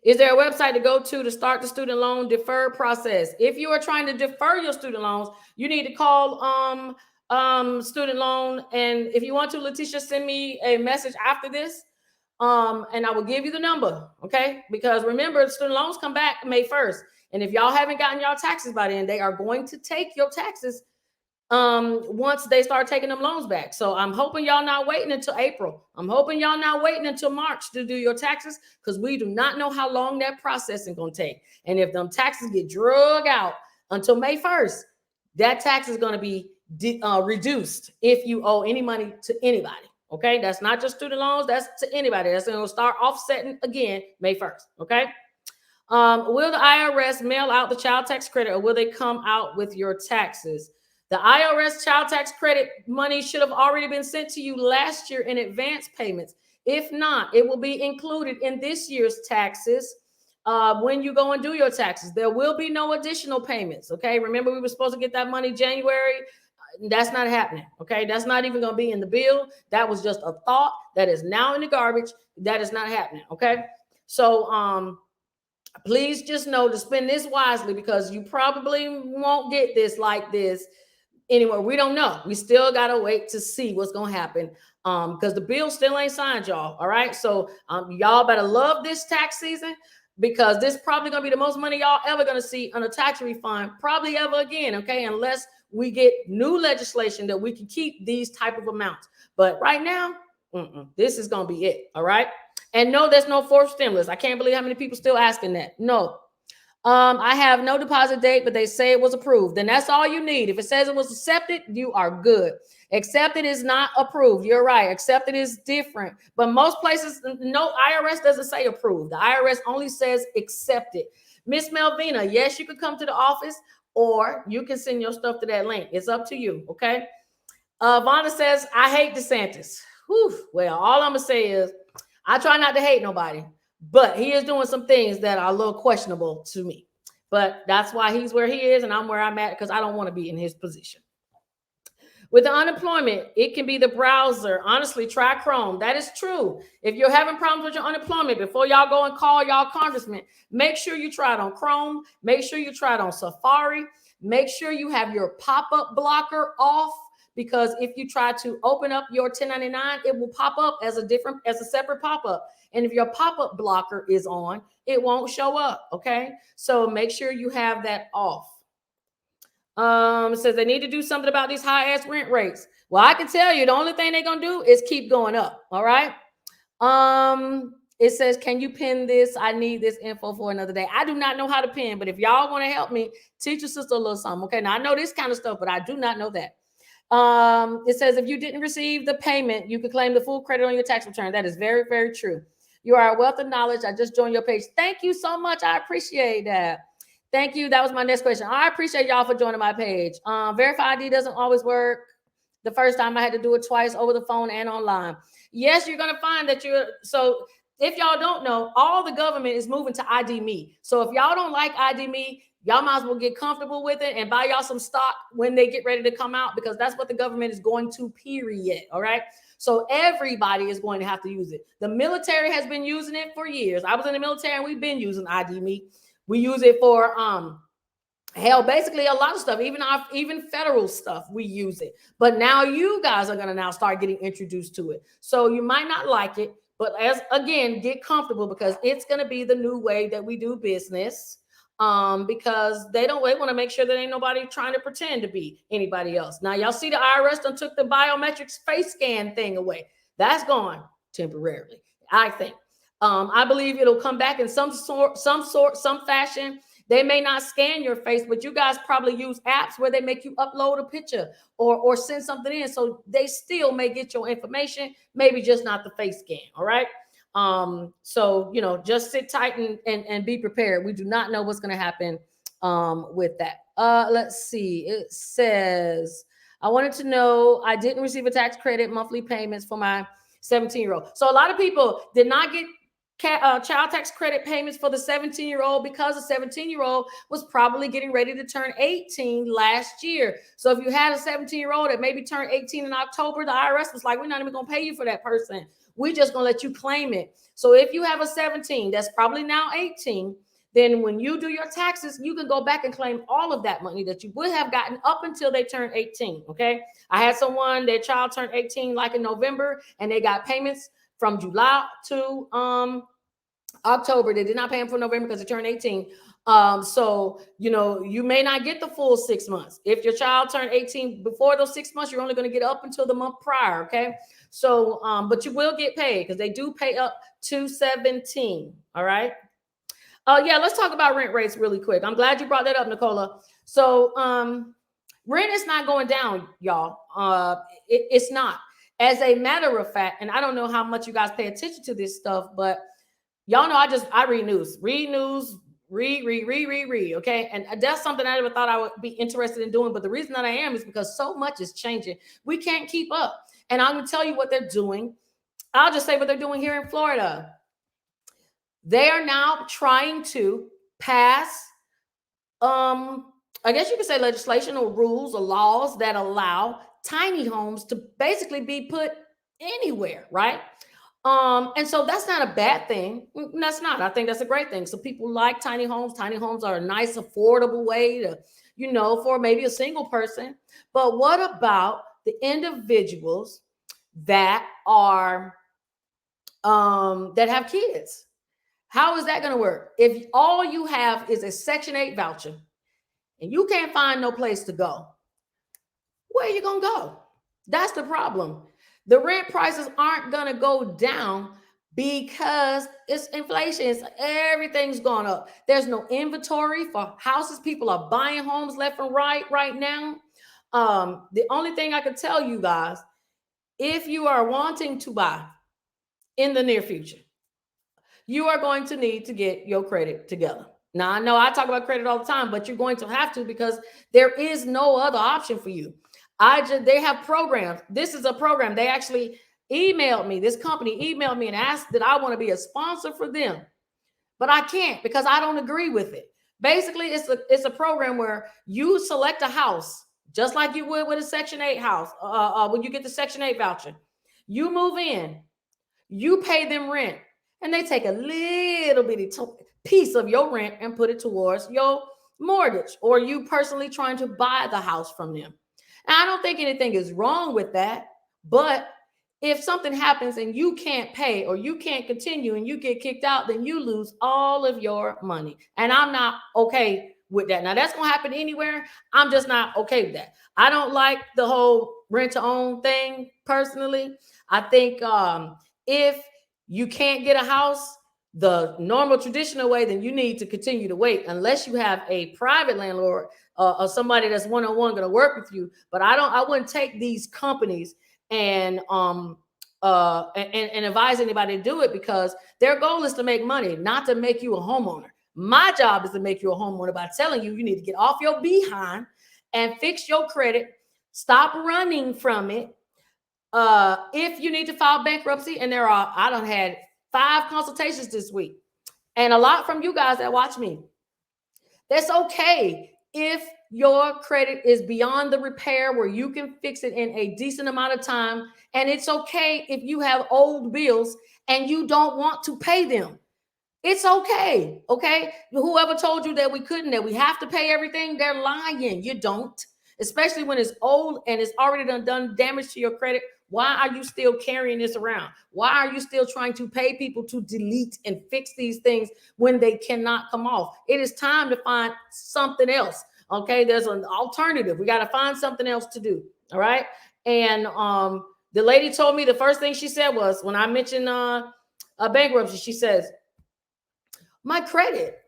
Is there a website to go to start the student loan defer process? If you are trying to defer your student loans, you need to call student loan. And if you want to, Letitia, send me a message after this. And I will give you the number. Okay. Because remember, student loans come back May 1st. And if y'all haven't gotten y'all taxes by then, they are going to take your taxes once they start taking them loans back. So I'm hoping y'all not waiting until April. I'm hoping y'all not waiting until March to do your taxes, because we do not know how long that processing gonna take. And if them taxes get drug out until May 1st, that tax is gonna be reduced if you owe any money to anybody. Okay, that's not just student loans, that's to anybody. That's gonna start offsetting again May 1st. Okay. Will the IRS mail out the child tax credit, or will they come out with your taxes? The IRS child tax credit money should have already been sent to you last year in advance payments. If not, it will be included in this year's taxes when you go and do your taxes. There will be no additional payments. Okay. Remember, we were supposed to get that money January. That's not happening. Okay. That's not even going to be in the bill. That was just a thought that is now in the garbage. That is not happening. Okay. So, please just know to spend this wisely, because you probably won't get this like this anywhere. We don't know. We still got to wait to see what's going to happen because the bill still ain't signed, y'all. All right. So y'all better love this tax season, because this probably going to be the most money y'all ever going to see on a tax refund, probably ever again. Okay. Unless we get new legislation that we can keep these type of amounts. But right now, this is going to be it. All right. And no, there's no fourth stimulus. I can't believe how many people still asking that. No. I have no deposit date, but they say it was approved. Then that's all you need. If it says it was accepted, you are good. Accepted is not approved. You're right. Accepted is different. But most places, no, IRS doesn't say approved. The IRS only says accepted. Miss Melvina, yes, you can come to the office, or you can send your stuff to that link. It's up to you. Okay. Vonda says, I hate DeSantis. Whew. Well, all I'm going to say is I try not to hate nobody, but he is doing some things that are a little questionable to me. But that's why he's where he is and I'm where I'm at, because I don't want to be in his position. With the unemployment, it can be the browser. Honestly, try Chrome. That is true. If you're having problems with your unemployment, before y'all go and call y'all congressman, make sure you try it on Chrome. Make sure you try it on Safari. Make sure you have your pop-up blocker off, because if you try to open up your 1099, it will pop up as a separate pop-up. And if your pop-up blocker is on, it won't show up. Okay. So make sure you have that off. It says they need to do something about these high ass rent rates. Well, I can tell you the only thing they're going to do is keep going up. All right. It says, can you pin this? I need this info for another day. I do not know how to pin, but if y'all want to help me, teach your sister a little something. Okay. Now I know this kind of stuff, but I do not know that. It says if you didn't receive the payment, you could claim the full credit on your tax return. That is very, very true. You are a wealth of knowledge. I just joined your page. Thank you so much. I appreciate that. Thank you. That was my next question. I appreciate y'all for joining my page. Verify ID doesn't always work. The first time I had to do it twice over the phone and online. Yes, you're going to find that so if y'all don't know, all the government is moving to ID Me. So if y'all don't like ID Me, y'all might as well get comfortable with it and buy y'all some stock when they get ready to come out, because that's what the government is going to, period. All right. So everybody is going to have to use it. The military has been using it for years. I was in the military and we've been using ID Me. We use it for hell, basically a lot of stuff, even federal stuff, we use it. But now you guys are gonna now start getting introduced to it. So you might not like it, but again, get comfortable, because it's gonna be the new way that we do business. Because they want to make sure that ain't nobody trying to pretend to be anybody else. Now y'all see the IRS done took the biometrics face scan thing away. That's gone temporarily, I think. I believe it'll come back in some fashion. They may not scan your face, but you guys probably use apps where they make you upload a picture or send something in. So they still may get your information, maybe just not the face scan. All right. So, you know, just sit tight and be prepared. We do not know what's going to happen with that. Let's see. It says, I wanted to know, I didn't receive a tax credit monthly payments for my 17-year-old. So a lot of people did not get child tax credit payments for the 17-year-old because the 17-year-old was probably getting ready to turn 18 last year. So if you had a 17-year-old that maybe turned 18 in October, the IRS was like, we're not even going to pay you for that person. We're just going to let you claim it. So if you have a 17 that's probably now 18, then when you do your taxes, you can go back and claim all of that money that you would have gotten up until they turned 18. Okay. I had someone, their child turned 18 like in November, and they got payments from July to October. They did not pay them for November because they turned 18. So, you know, you may not get the full 6 months. If your child turned 18 before those 6 months, you're only going to get up until the month prior. Okay. So, but you will get paid because they do pay up to 17. All right. Yeah, let's talk about rent rates really quick. I'm glad you brought that up, Nicola. So, rent is not going down, y'all. It's not. As a matter of fact, and I don't know how much you guys pay attention to this stuff, but y'all know I read news, read. Okay. And that's something I never thought I would be interested in doing. But the reason that I am is because so much is changing. We can't keep up. And I'm going to tell you what they're doing. I'll just say what they're doing here in Florida. They are now trying to pass, I guess you could say legislation or rules or laws that allow tiny homes to basically be put anywhere, right? And so that's not a bad thing. That's not. I think that's a great thing. So people like tiny homes. Tiny homes are a nice, affordable way to, you know, for maybe a single person. But what about the individuals that are that have kids? How is that going to work? If all you have is a Section 8 voucher and you can't find no place to go, where are you going to go? That's the problem. The rent prices aren't going to go down because it's inflation. Everything's gone up. There's no inventory for houses. People are buying homes left and right now. The only thing I can tell you guys, if you are wanting to buy in the near future, you are going to need to get your credit together. Now, I know I talk about credit all the time, but you're going to have to because there is no other option for you. They have programs. This is a program. They actually emailed me. This company emailed me and asked that I want to be a sponsor for them, but I can't because I don't agree with it. Basically, it's a program where you select a house just like you would with a Section 8 house. When you get the Section 8 voucher, you move in, you pay them rent, and they take a little bitty piece of your rent and put it towards your mortgage, or you personally trying to buy the house from them. And I don't think anything is wrong with that, but if something happens and you can't pay or you can't continue and you get kicked out, then you lose all of your money. And I'm not okay with that. Now, that's going to happen anywhere. I'm just not okay with that. I don't like the whole rent to own thing personally. I think if you can't get a house the normal traditional way, then you need to continue to wait unless you have a private landlord or somebody that's one-on-one going to work with you. But I wouldn't take these companies and advise anybody to do it because their goal is to make money, not to make you a homeowner. My job is to make you a homeowner by telling you need to get off your behind and fix your credit. Stop running from it. If you need to file bankruptcy, and I done had 5 consultations this week, and a lot from you guys that watch me. That's okay if your credit is beyond the repair where you can fix it in a decent amount of time. And it's okay if you have old bills and you don't want to pay them. It's okay. Okay. Whoever told you that we couldn't, that we have to pay everything, they're lying. You don't, especially when it's old and it's already done damage to your credit. Why are you still carrying this around? Why are you still trying to pay people to delete and fix these things when they cannot come off? It is time to find something else. Okay, there's an alternative. We got to find something else to do. All right. And the lady told me the first thing she said was when I mentioned a bankruptcy, she says, my credit.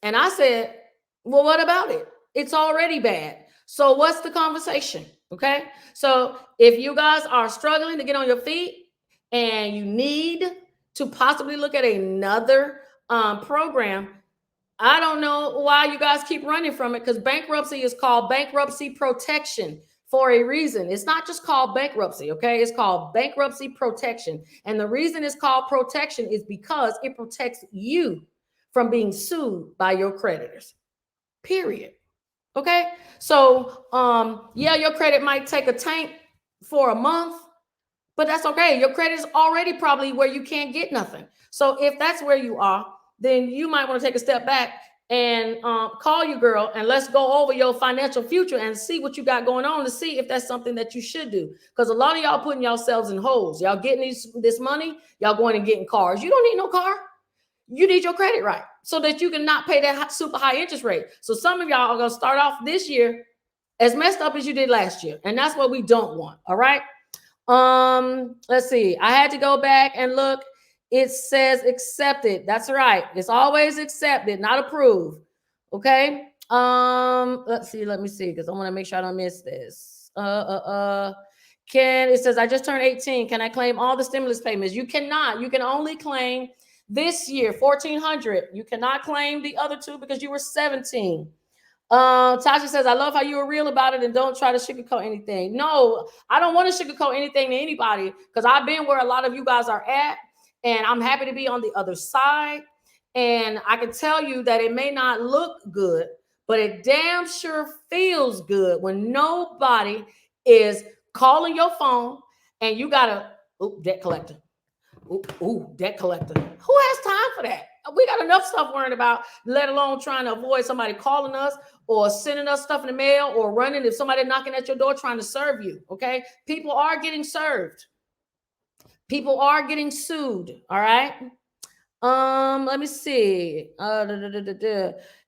And I said, Well, what about it? It's already bad. So what's the conversation? Okay. So if you guys are struggling to get on your feet and you need to possibly look at another program, I don't know why you guys keep running from it, because bankruptcy is called bankruptcy protection for a reason. It's not just called bankruptcy, okay? It's called bankruptcy protection. And the reason it's called protection is because it protects you from being sued by your creditors. Period. Okay? So, yeah, your credit might take a tank for a month, but that's okay. Your credit is already probably where you can't get nothing. So if that's where you are, then you might want to take a step back and call your girl and let's go over your financial future and see what you got going on to see if that's something that you should do. Because a lot of y'all putting yourselves in holes. Y'all getting this money, y'all going and getting cars. You don't need no car. You need your credit right so that you can not pay that super high interest rate. So some of y'all are going to start off this year as messed up as you did last year. And that's what we don't want. All right. Let's see. I had to go back and look. It says accepted. That's right. It's always accepted, not approved. Okay. Let's see. Let me see, because I want to make sure I don't miss this. It says I just turned 18. Can I claim all the stimulus payments? You cannot. You can only claim this year, $1,400. You cannot claim the other two because you were 17. Tasha says, I love how you were real about it and don't try to sugarcoat anything. No, I don't want to sugarcoat anything to anybody, because I've been where a lot of you guys are at, and I'm happy to be on the other side. And I can tell you that it may not look good, but it damn sure feels good when nobody is calling your phone and you got a debt collector. Debt collector. Who has time for that? We got enough stuff worrying about, let alone trying to avoid somebody calling us or sending us stuff in the mail or running if somebody knocking at your door trying to serve you. Okay. People are getting served. People are getting sued. All right. Let me see.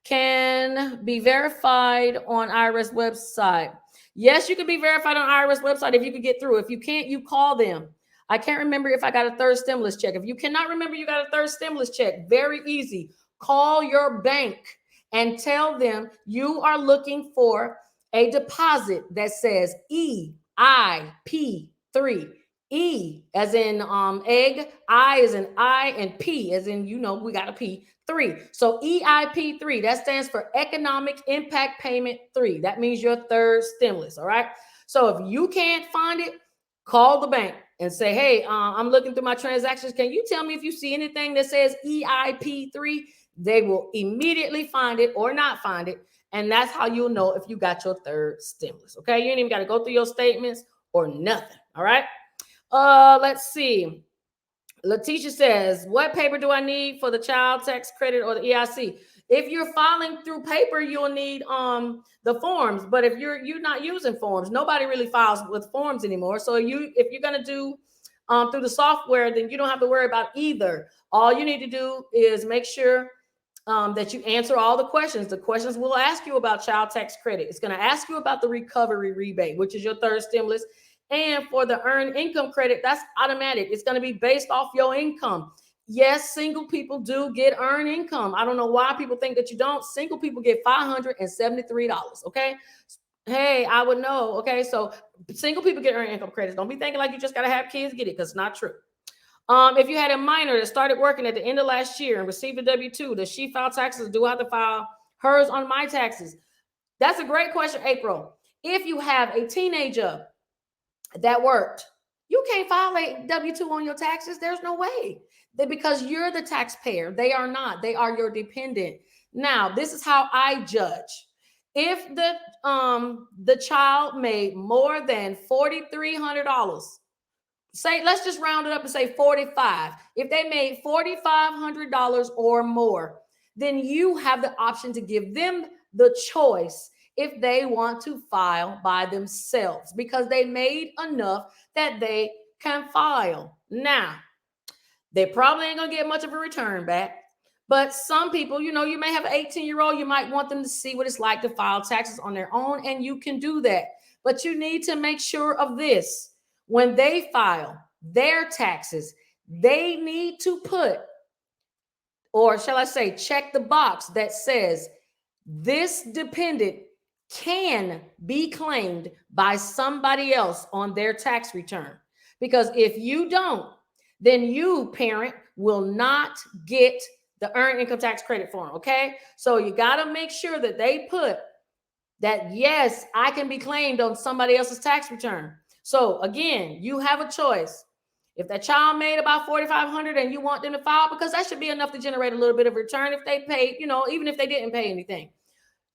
Can be verified on IRS website. Yes, you can be verified on IRS website if you can get through. If you can't, you call them. I can't remember if I got a third stimulus check. If you cannot remember you got a third stimulus check, very easy. Call your bank and tell them you are looking for a deposit that says EIP3. E as in egg, I as in I, and P as in, we got a P, 3. So EIP3, that stands for Economic Impact Payment 3. That means your third stimulus. All right. So if you can't find it, call the bank and say, hey, I'm looking through my transactions. Can you tell me if you see anything that says EIP3? They will immediately find it or not find it. And that's how you'll know if you got your third stimulus. Okay. You ain't even got to go through your statements or nothing. All right. Let's see. Letitia says, what paper do I need for the child tax credit or the EIC? If you're filing through paper, you'll need the forms. But if you're not using forms, nobody really files with forms anymore. So if you're gonna do through the software, then you don't have to worry about either. All you need to do is make sure that you answer all the questions. The questions will ask you about child tax credit. It's going to ask you about the recovery rebate, which is your third stimulus. And for the earned income credit, that's automatic. It's going to be based off your income. Yes, single people do get earned income. I don't know why people think that you don't. Single people get $573. Okay. Hey, I would know. Okay. So single people get earned income credits. Don't be thinking like you just got to have kids get it, because it's not true. If you had a minor that started working at the end of last year and received a W-2, does she file taxes? Do I have to file hers on my taxes? That's a great question, April. If you have a teenager that worked, you can't file a W-2 on your taxes. There's no way. Because you're the taxpayer. They are not. They are your dependent. Now, this is how I judge. If the child made more than $4,300, say, let's just round it up and say 45. If they made $4,500 or more, then you have the option to give them the choice if they want to file by themselves, because they made enough that they can file. Now, they probably ain't gonna get much of a return back. But some people, you may have an 18-year-old, you might want them to see what it's like to file taxes on their own, and you can do that. But you need to make sure of this. When they file their taxes, they need to put, or shall I say, check the box that says this dependent can be claimed by somebody else on their tax return. Because if you don't, then you, parent, will not get the earned income tax credit form. Okay. So you got to make sure that they put that, yes, I can be claimed on somebody else's tax return. So again, you have a choice. If that child made about $4,500 and you want them to file, because that should be enough to generate a little bit of return if they paid, even if they didn't pay anything.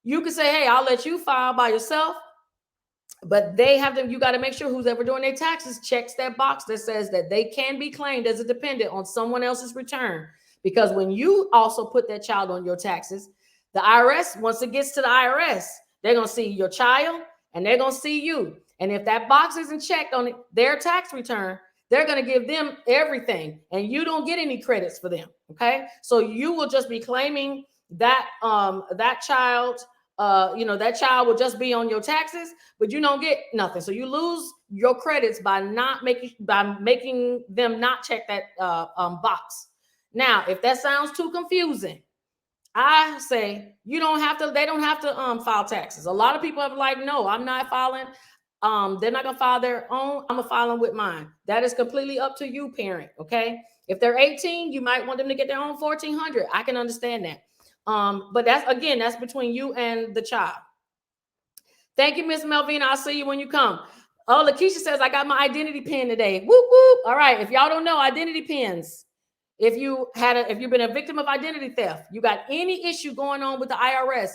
You can say, hey, I'll let you file by yourself, but you got to make sure who's ever doing their taxes checks that box that says that they can be claimed as a dependent on someone else's return. Because when you also put that child on your taxes, the IRS, once it gets to the IRS, they're going to see your child and they're going to see you. And if that box isn't checked on their tax return, they're going to give them everything and you don't get any credits for them. Okay. So you will just be claiming that child, that child will just be on your taxes, but you don't get nothing. So you lose your credits by making them not check that box. Now, if that sounds too confusing, I say they don't have to file taxes. A lot of people have like, no, I'm not filing. They're not gonna file their own. I'm gonna file them with mine. That is completely up to you, parent. Okay. If they're 18, you might want them to get their own 1,400. I can understand that. But that's between you and the child. Thank you, Miss Melvina. I'll see you when you come. Oh, Lakeisha says I got my identity pin today. Whoop whoop. All right. If y'all don't know, identity pins. If you've been a victim of identity theft, you got any issue going on with the IRS,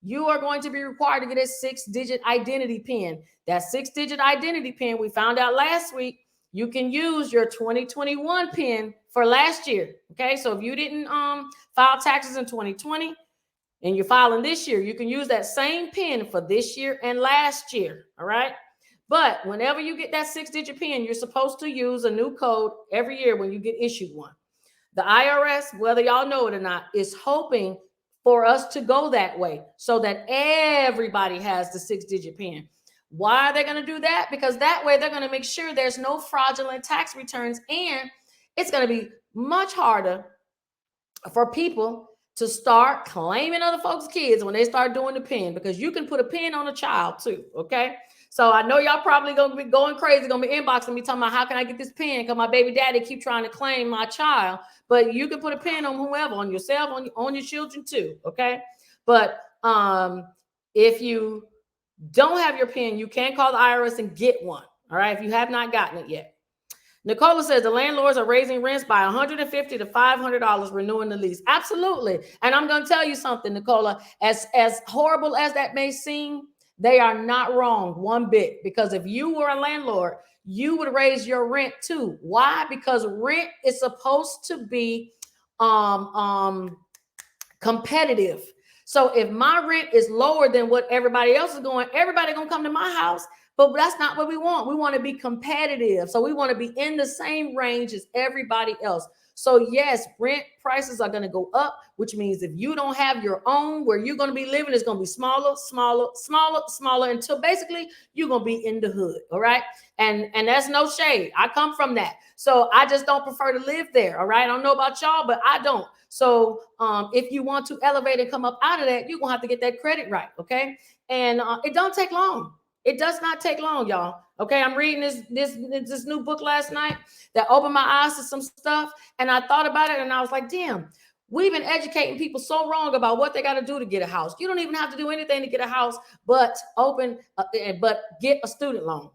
you are going to be required to get a 6-digit identity pin. That 6-digit identity pin, we found out last week, you can use your 2021 pin for last year. Okay, so if you didn't file taxes in 2020 and you're filing this year, you can use that same pin for this year and last year. All right. But whenever you get that 6-digit pin, you're supposed to use a new code every year when you get issued one. The IRS, whether y'all know it or not, is hoping for us to go that way so that everybody has the 6-digit pin. Why are they going to do that? Because that way they're going to make sure there's no fraudulent tax returns, and it's going to be much harder for people to start claiming other folks' kids when they start doing the pin, because you can put a pin on a child too. Okay. So I know y'all probably going to be going crazy, going to be inboxing me talking about how can I get this pin because my baby daddy keep trying to claim my child. But you can put a pin on whoever, on yourself, on your children too. Okay. But if you don't have your pin, you can call the IRS and get one. All right. If you have not gotten it yet. Nicola says the landlords are raising rents by $150 to $500 renewing the lease. Absolutely. And I'm going to tell you something, Nicola, as horrible as that may seem, they are not wrong one bit, because if you were a landlord, you would raise your rent too. Why? Because rent is supposed to be competitive. So if my rent is lower than what everybody else is going, everybody going to come to my house. But that's not what we want. We want to be competitive. So we want to be in the same range as everybody else. So yes, rent prices are going to go up, which means if you don't have your own, where you're going to be living is going to be smaller until basically you're going to be in the hood. All right. And that's no shade. I come from that. So I just don't prefer to live there. All right. I don't know about y'all, but I don't. So if you want to elevate and come up out of that, you're going to have to get that credit right. Okay. And it don't take long. It does not take long, y'all. Okay, I'm reading this new book last night that opened my eyes to some stuff, and I thought about it, and I was like, damn, we've been educating people so wrong about what they got to do to get a house. You don't even have to do anything to get a house, but get a student loan.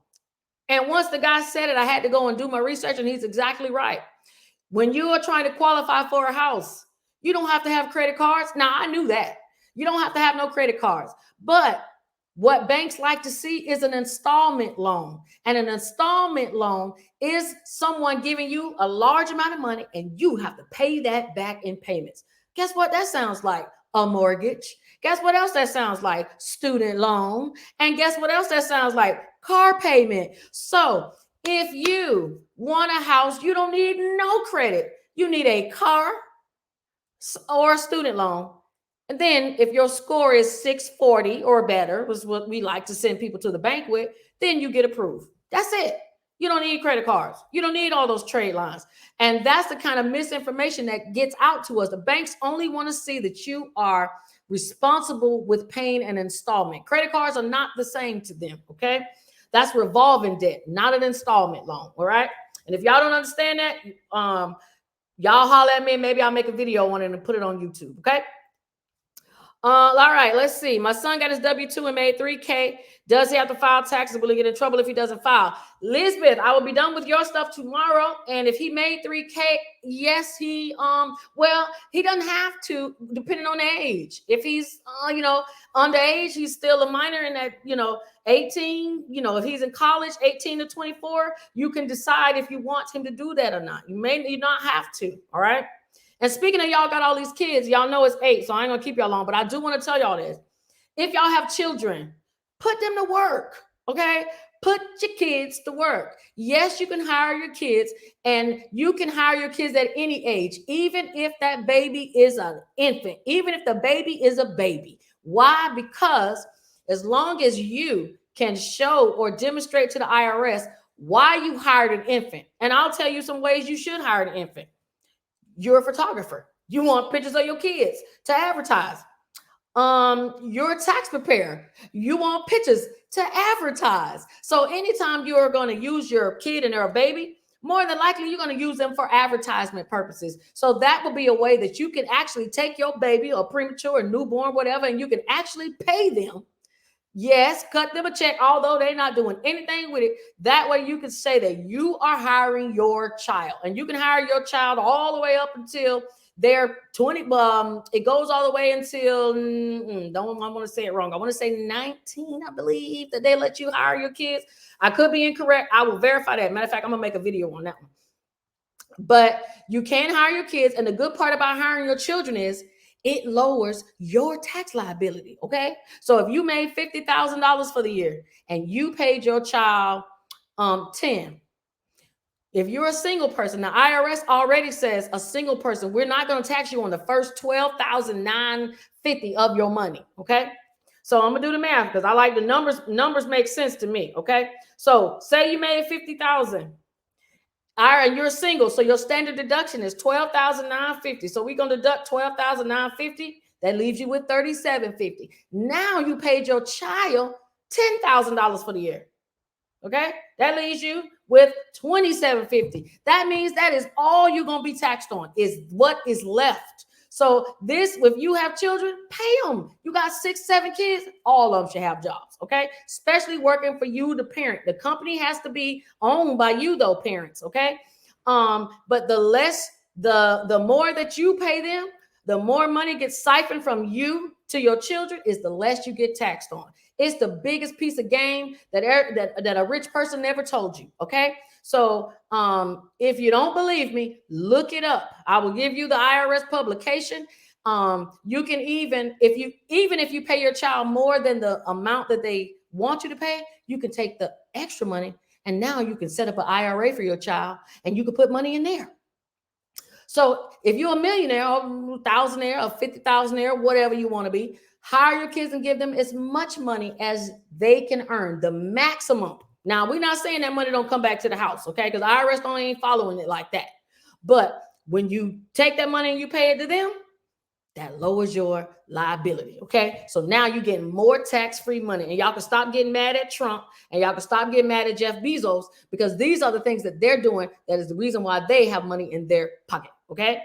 And once the guy said it, I had to go and do my research, and he's exactly right. When you are trying to qualify for a house, you don't have to have credit cards. Now, I knew that. You don't have to have no credit cards, but what banks like to see is an installment loan. And an installment loan is someone giving you a large amount of money and you have to pay that back in payments. Guess what that sounds like? A mortgage. Guess what else that sounds like? Student loan. And guess what else that sounds like? Car payment. So if you want a house, you don't need no credit. You need a car or a student loan. And then if your score is 640 or better, was what we like to send people to the bank with, then you get approved. That's it. You don't need credit cards. You don't need all those trade lines. And that's the kind of misinformation that gets out to us. The banks only want to see that you are responsible with paying an installment. Credit cards are not the same to them, okay? That's revolving debt, not an installment loan, all right? And if y'all don't understand that, y'all holler at me. Maybe I'll make a video on it and put it on YouTube, okay? All right, let's see. My son got his W-2 and made $3K. Does he have to file taxes? Will he get in trouble if he doesn't file? Lisbeth, I will be done with your stuff tomorrow. And if he made $3K, yes, he doesn't have to, depending on the age. If he's underage, he's still a minor in that, 18, if he's in college, 18 to 24, you can decide if you want him to do that or not. You may not have to, all right? And speaking of y'all got all these kids, y'all know it's 8, so I ain't gonna keep y'all long, but I do want to tell y'all this. If y'all have children, put them to work, okay? Put your kids to work. Yes, you can hire your kids, and you can hire your kids at any age, even if that baby is an infant, even if the baby is a baby. Why? Because as long as you can show or demonstrate to the IRS why you hired an infant, and I'll tell you some ways you should hire an infant. You're a photographer. You want pictures of your kids to advertise. You're a tax preparer. You want pictures to advertise. So anytime you're going to use your kid and they're a baby, more than likely you're going to use them for advertisement purposes. So that will be a way that you can actually take your baby or premature or newborn, whatever, and you can actually pay them. Yes, cut them a check, although they're not doing anything with it. That way you can say that you are hiring your child, and you can hire your child all the way up until they're 20. It goes all the way until, I want to say it wrong. I want to say 19, I believe, that they let you hire your kids. I could be incorrect. I will verify that. Matter of fact, I'm going to make a video on that one. But you can hire your kids. And the good part about hiring your children is it lowers your tax liability, okay? So if you made $50,000 for the year and you paid your child 10, if you're a single person, the IRS already says a single person, we're not going to tax you on the first $12,950 of your money, okay? So I'm going to do the math because I like the numbers. Numbers make sense to me, okay? So say you made $50,000. All right, and you're single, so your standard deduction is $12,950. So we're gonna deduct $12,950. That leaves you with $3,750. Now you paid your child $10,000 for the year. Okay, that leaves you with $2,750. That means that is all you're gonna be taxed on, is what is left. So this, if you have children, pay them. You got 6, 7 kids, all of them should have jobs, okay? Especially working for you, the parent. The company has to be owned by you, though, parents, okay? But the more that you pay them, the more money gets siphoned from you to your children, is the less you get taxed on. It's the biggest piece of game that a rich person never told you, okay? So if you don't believe me, look it up. I will give you the IRS publication. You can even if you pay your child more than the amount that they want you to pay, you can take the extra money and now you can set up an IRA for your child and you can put money in there. So if you're a millionaire or thousandaire or 50,000aire, whatever you want to be, hire your kids and give them as much money as they can earn, the maximum. Now, we're not saying that money don't come back to the house, okay? Because IRS ain't following it like that. But when you take that money and you pay it to them, that lowers your liability, okay? So now you're getting more tax-free money. And y'all can stop getting mad at Trump and y'all can stop getting mad at Jeff Bezos, because these are the things that they're doing that is the reason why they have money in their pocket, okay?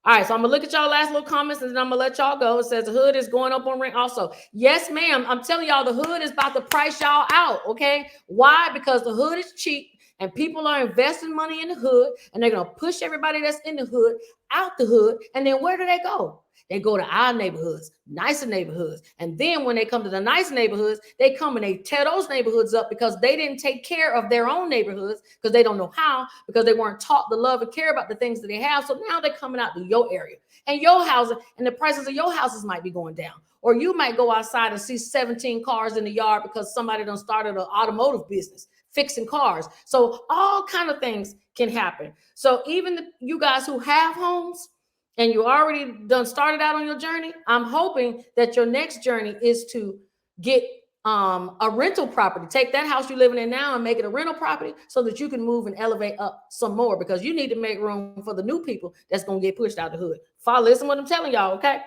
All right, so I'm going to look at y'all last little comments and then I'm going to let y'all go. It says the hood is going up on rent also. Yes, ma'am. I'm telling y'all the hood is about to price y'all out, okay? Why? Because the hood is cheap and people are investing money in the hood and they're going to push everybody that's in the hood out the hood. And then where do they go? They go to our neighborhoods, nicer neighborhoods. And then when they come to the nice neighborhoods, they come and they tear those neighborhoods up because they didn't take care of their own neighborhoods because they don't know how, because they weren't taught to love and care about the things that they have. So now they're coming out to your area and your housing, and the prices of your houses might be going down. Or you might go outside and see 17 cars in the yard because somebody done started an automotive business fixing cars. So all kind of things can happen. So even you guys who have homes, and you already done started out on your journey, I'm hoping that your next journey is to get a rental property. Take that house you're living in now and make it a rental property so that you can move and elevate up some more, because you need to make room for the new people that's going to get pushed out the hood. Listen what I'm telling y'all, okay?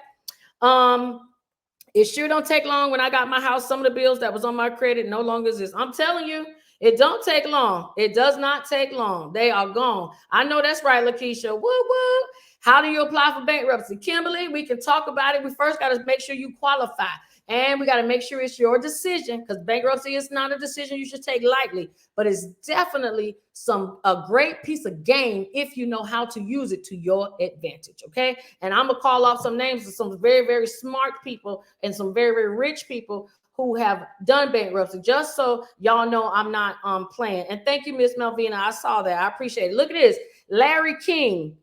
It sure don't take long. When I got my house, some of the bills that was on my credit no longer exist. I'm telling you, it don't take long. It does not take long. They are gone. I know that's right, Lakeisha. Woo woo. How do you apply for bankruptcy? Kimberly, we can talk about it. We first got to make sure you qualify. And we got to make sure it's your decision, because bankruptcy is not a decision you should take lightly, but it's definitely a great piece of game if you know how to use it to your advantage. Okay. And I'm going to call off some names of some very, very smart people and some very, very rich people who have done bankruptcy, just so y'all know I'm not playing. And thank you, Miss Melvina. I saw that. I appreciate it. Look at this. Larry King,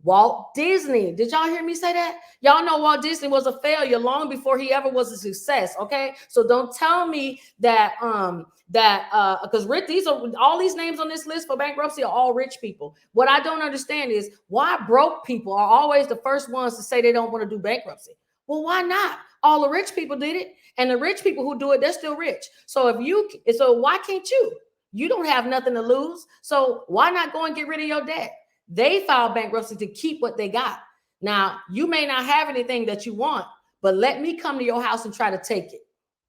Walt Disney. Did y'all hear me say that? Y'all know Walt Disney was a failure long before he ever was a success. Okay, so don't tell me that because these are all these names on this list for bankruptcy are all rich people. What I don't understand is why broke people are always the first ones to say they don't want to do bankruptcy. Well, why not? All the rich people did it, and the rich people who do it, they're still rich. So why can't you? You don't have nothing to lose. So why not go and get rid of your debt? They filed bankruptcy to keep what they got. Now, you may not have anything that you want, but let me come to your house and try to take it.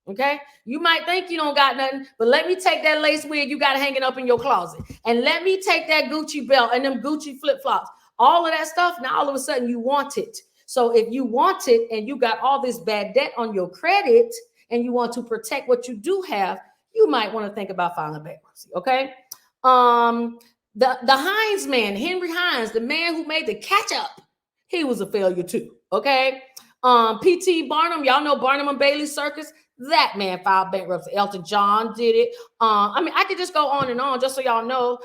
Okay? You might think you don't got nothing, but let me take that lace wig you got hanging up in your closet. And let me take that Gucci belt and them Gucci flip-flops. All of that stuff, now all of a sudden you want it. So if you want it and you got all this bad debt on your credit and you want to protect what you do have, you might want to think about filing bankruptcy. Okay? The Heinz man, Henry Heinz, the man who made the ketchup, he was a failure too. Okay. P.T. Barnum, y'all know Barnum and Bailey Circus. That man filed bankruptcy. Elton John did it. I could just go on and on, just so y'all know.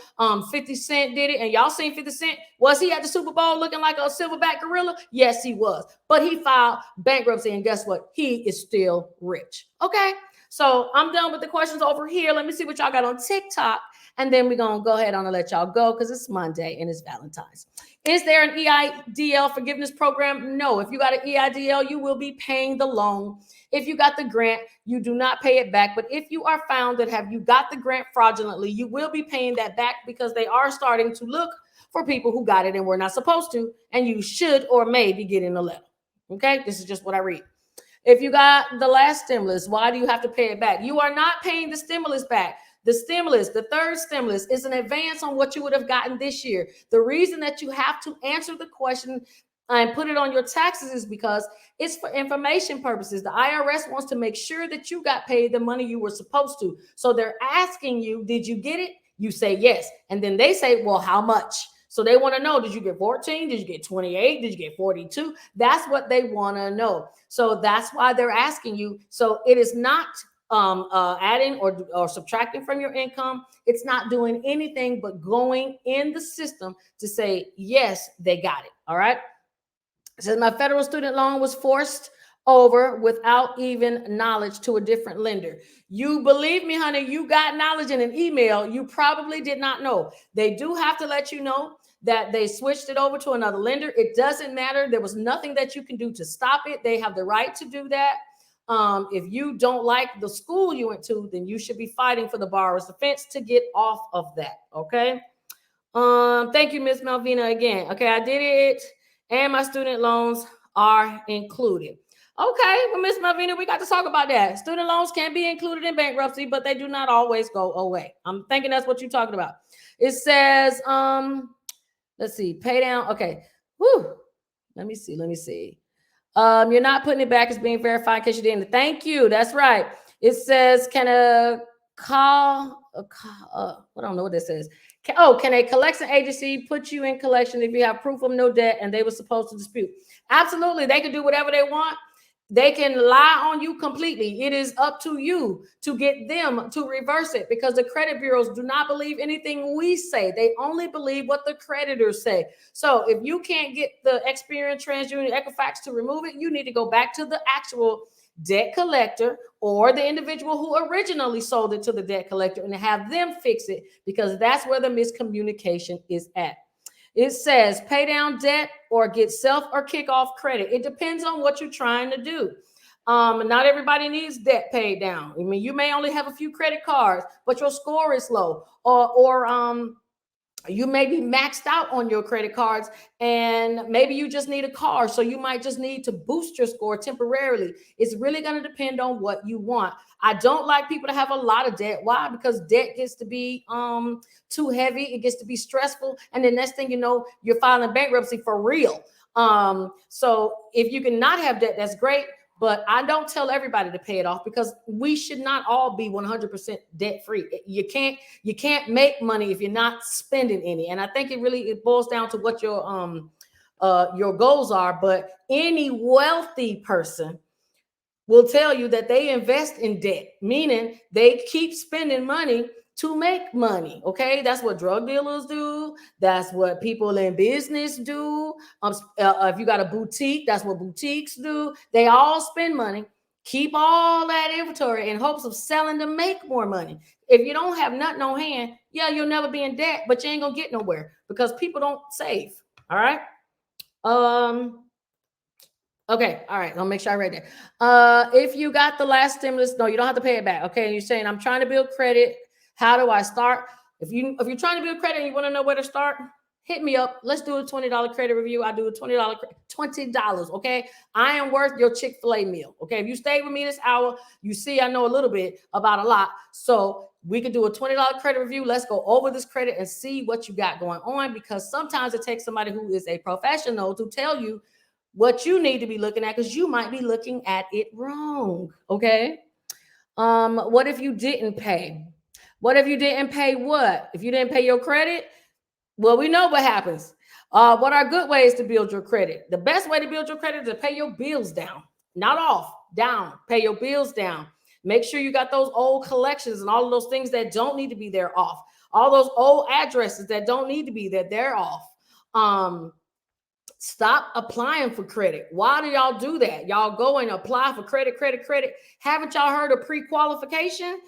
50 Cent did it, and y'all seen 50 Cent. Was he at the Super Bowl looking like a silverback gorilla? Yes, he was. But he filed bankruptcy, and guess what? He is still rich. Okay, so I'm done with the questions over here. Let me see what y'all got on TikTok, and then we're gonna go ahead on and let y'all go because it's Monday and it's Valentine's. Is there an EIDL forgiveness program? No. If you got an EIDL, you will be paying the loan. If you got the grant, you do not pay it back. But if you are found that you got the grant fraudulently, you will be paying that back because they are starting to look for people who got it and were not supposed to. And you should or may be getting a letter. Okay, this is just what I read. If you got the last stimulus, why do you have to pay it back? You are not paying the stimulus back. The stimulus, the third stimulus, is an advance on what you would have gotten this year. The reason that you have to answer the question and put it on your taxes is because it's for information purposes. The IRS wants to make sure that you got paid the money you were supposed to. So they're asking you, did you get it? You say yes. And then they say, well, how much? So they want to know, did you get 14? Did you get 28? Did you get 42? That's what they want to know. So that's why they're asking you. So it is not adding or subtracting from your income. It's not doing anything but going in the system to say, yes, they got it. All right. It says my federal student loan was forced over without even knowledge to a different lender. You believe me, honey, you got knowledge in an email. You probably did not know. They do have to let you know that they switched it over to another lender. It doesn't matter. There was nothing that you can do to stop it. They have the right to do that. If you don't like the school you went to, then you should be fighting for the borrower's defense to get off of that. Okay. Thank you, Miss Melvina, again. Okay, I did it, and my student loans are included. Okay, well, Miss Melvina, we got to talk about that. Student loans can be included in bankruptcy, but they do not always go away. I'm thinking that's what you're talking about. It says, let's see, pay down. Okay. Whew. Let me see. You're not putting it back as being verified in case you didn't. Thank you. That's right. It says, can I don't know what this says. Can a collection agency put you in collection if you have proof of no debt and they were supposed to dispute? Absolutely. They can do whatever they want. They can lie on you completely. It is up to you to get them to reverse it, because the credit bureaus do not believe anything we say. They only believe what the creditors say. So if you can't get the Experian, TransUnion, Equifax to remove it, you need to go back to the actual debt collector or the individual who originally sold it to the debt collector and have them fix it, because that's where the miscommunication is at. It says pay down debt or get self or kick off credit. It depends on what you're trying to do. Not everybody needs debt paid down. I mean, you may only have a few credit cards, but your score is low, or You may be maxed out on your credit cards, and maybe you just need a car. So you might just need to boost your score temporarily. It's really going to depend on what you want. I don't like people to have a lot of debt. Why? Because debt gets to be too heavy. It gets to be stressful. And the next thing you know, you're filing bankruptcy for real. So if you can not have debt, that's great. But I don't tell everybody to pay it off, because we should not all be 100% debt free. You can't make money if you're not spending any. And I think it boils down to what your goals are. But any wealthy person will tell you that they invest in debt, meaning they keep spending money to make money. Okay, that's what drug dealers do. That's what people in business do. If you got a boutique, that's what boutiques do. They all spend money, keep all that inventory in hopes of selling to make more money. If you don't have nothing on hand, yeah, you'll never be in debt, but you ain't gonna get nowhere because people don't save. All right. Okay, all right. I'll make sure I read that. If you got the last stimulus, no, you don't have to pay it back. Okay, you're saying I'm trying to build credit. How do I start? If you're trying to build credit and you want to know where to start, hit me up. Let's do a $20 credit review. I do a $20. Okay, I am worth your Chick-fil-A meal. Okay, if you stayed with me this hour, you see I know a little bit about a lot. So we could do a $20 credit review. Let's go over this credit and see what you got going on, because sometimes it takes somebody who is a professional to tell you what you need to be looking at, because you might be looking at it wrong. Okay. What if you didn't pay? What if you didn't pay what? If you didn't pay your credit, well, we know what happens. What are good ways to build your credit? The best way to build your credit is to pay your bills down. Not off, down. Pay your bills down. Make sure you got those old collections and all of those things that don't need to be there off. All those old addresses that don't need to be there, they're off. Stop applying for credit. Why do y'all do that? Y'all go and apply for credit. Haven't y'all heard of pre-qualification?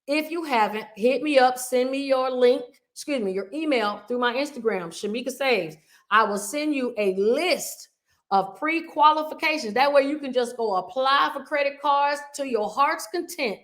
If you haven't, hit me up, send me your your email through my Instagram, Shamika Saves. I will send you a list of pre-qualifications. That way you can just go apply for credit cards to your heart's content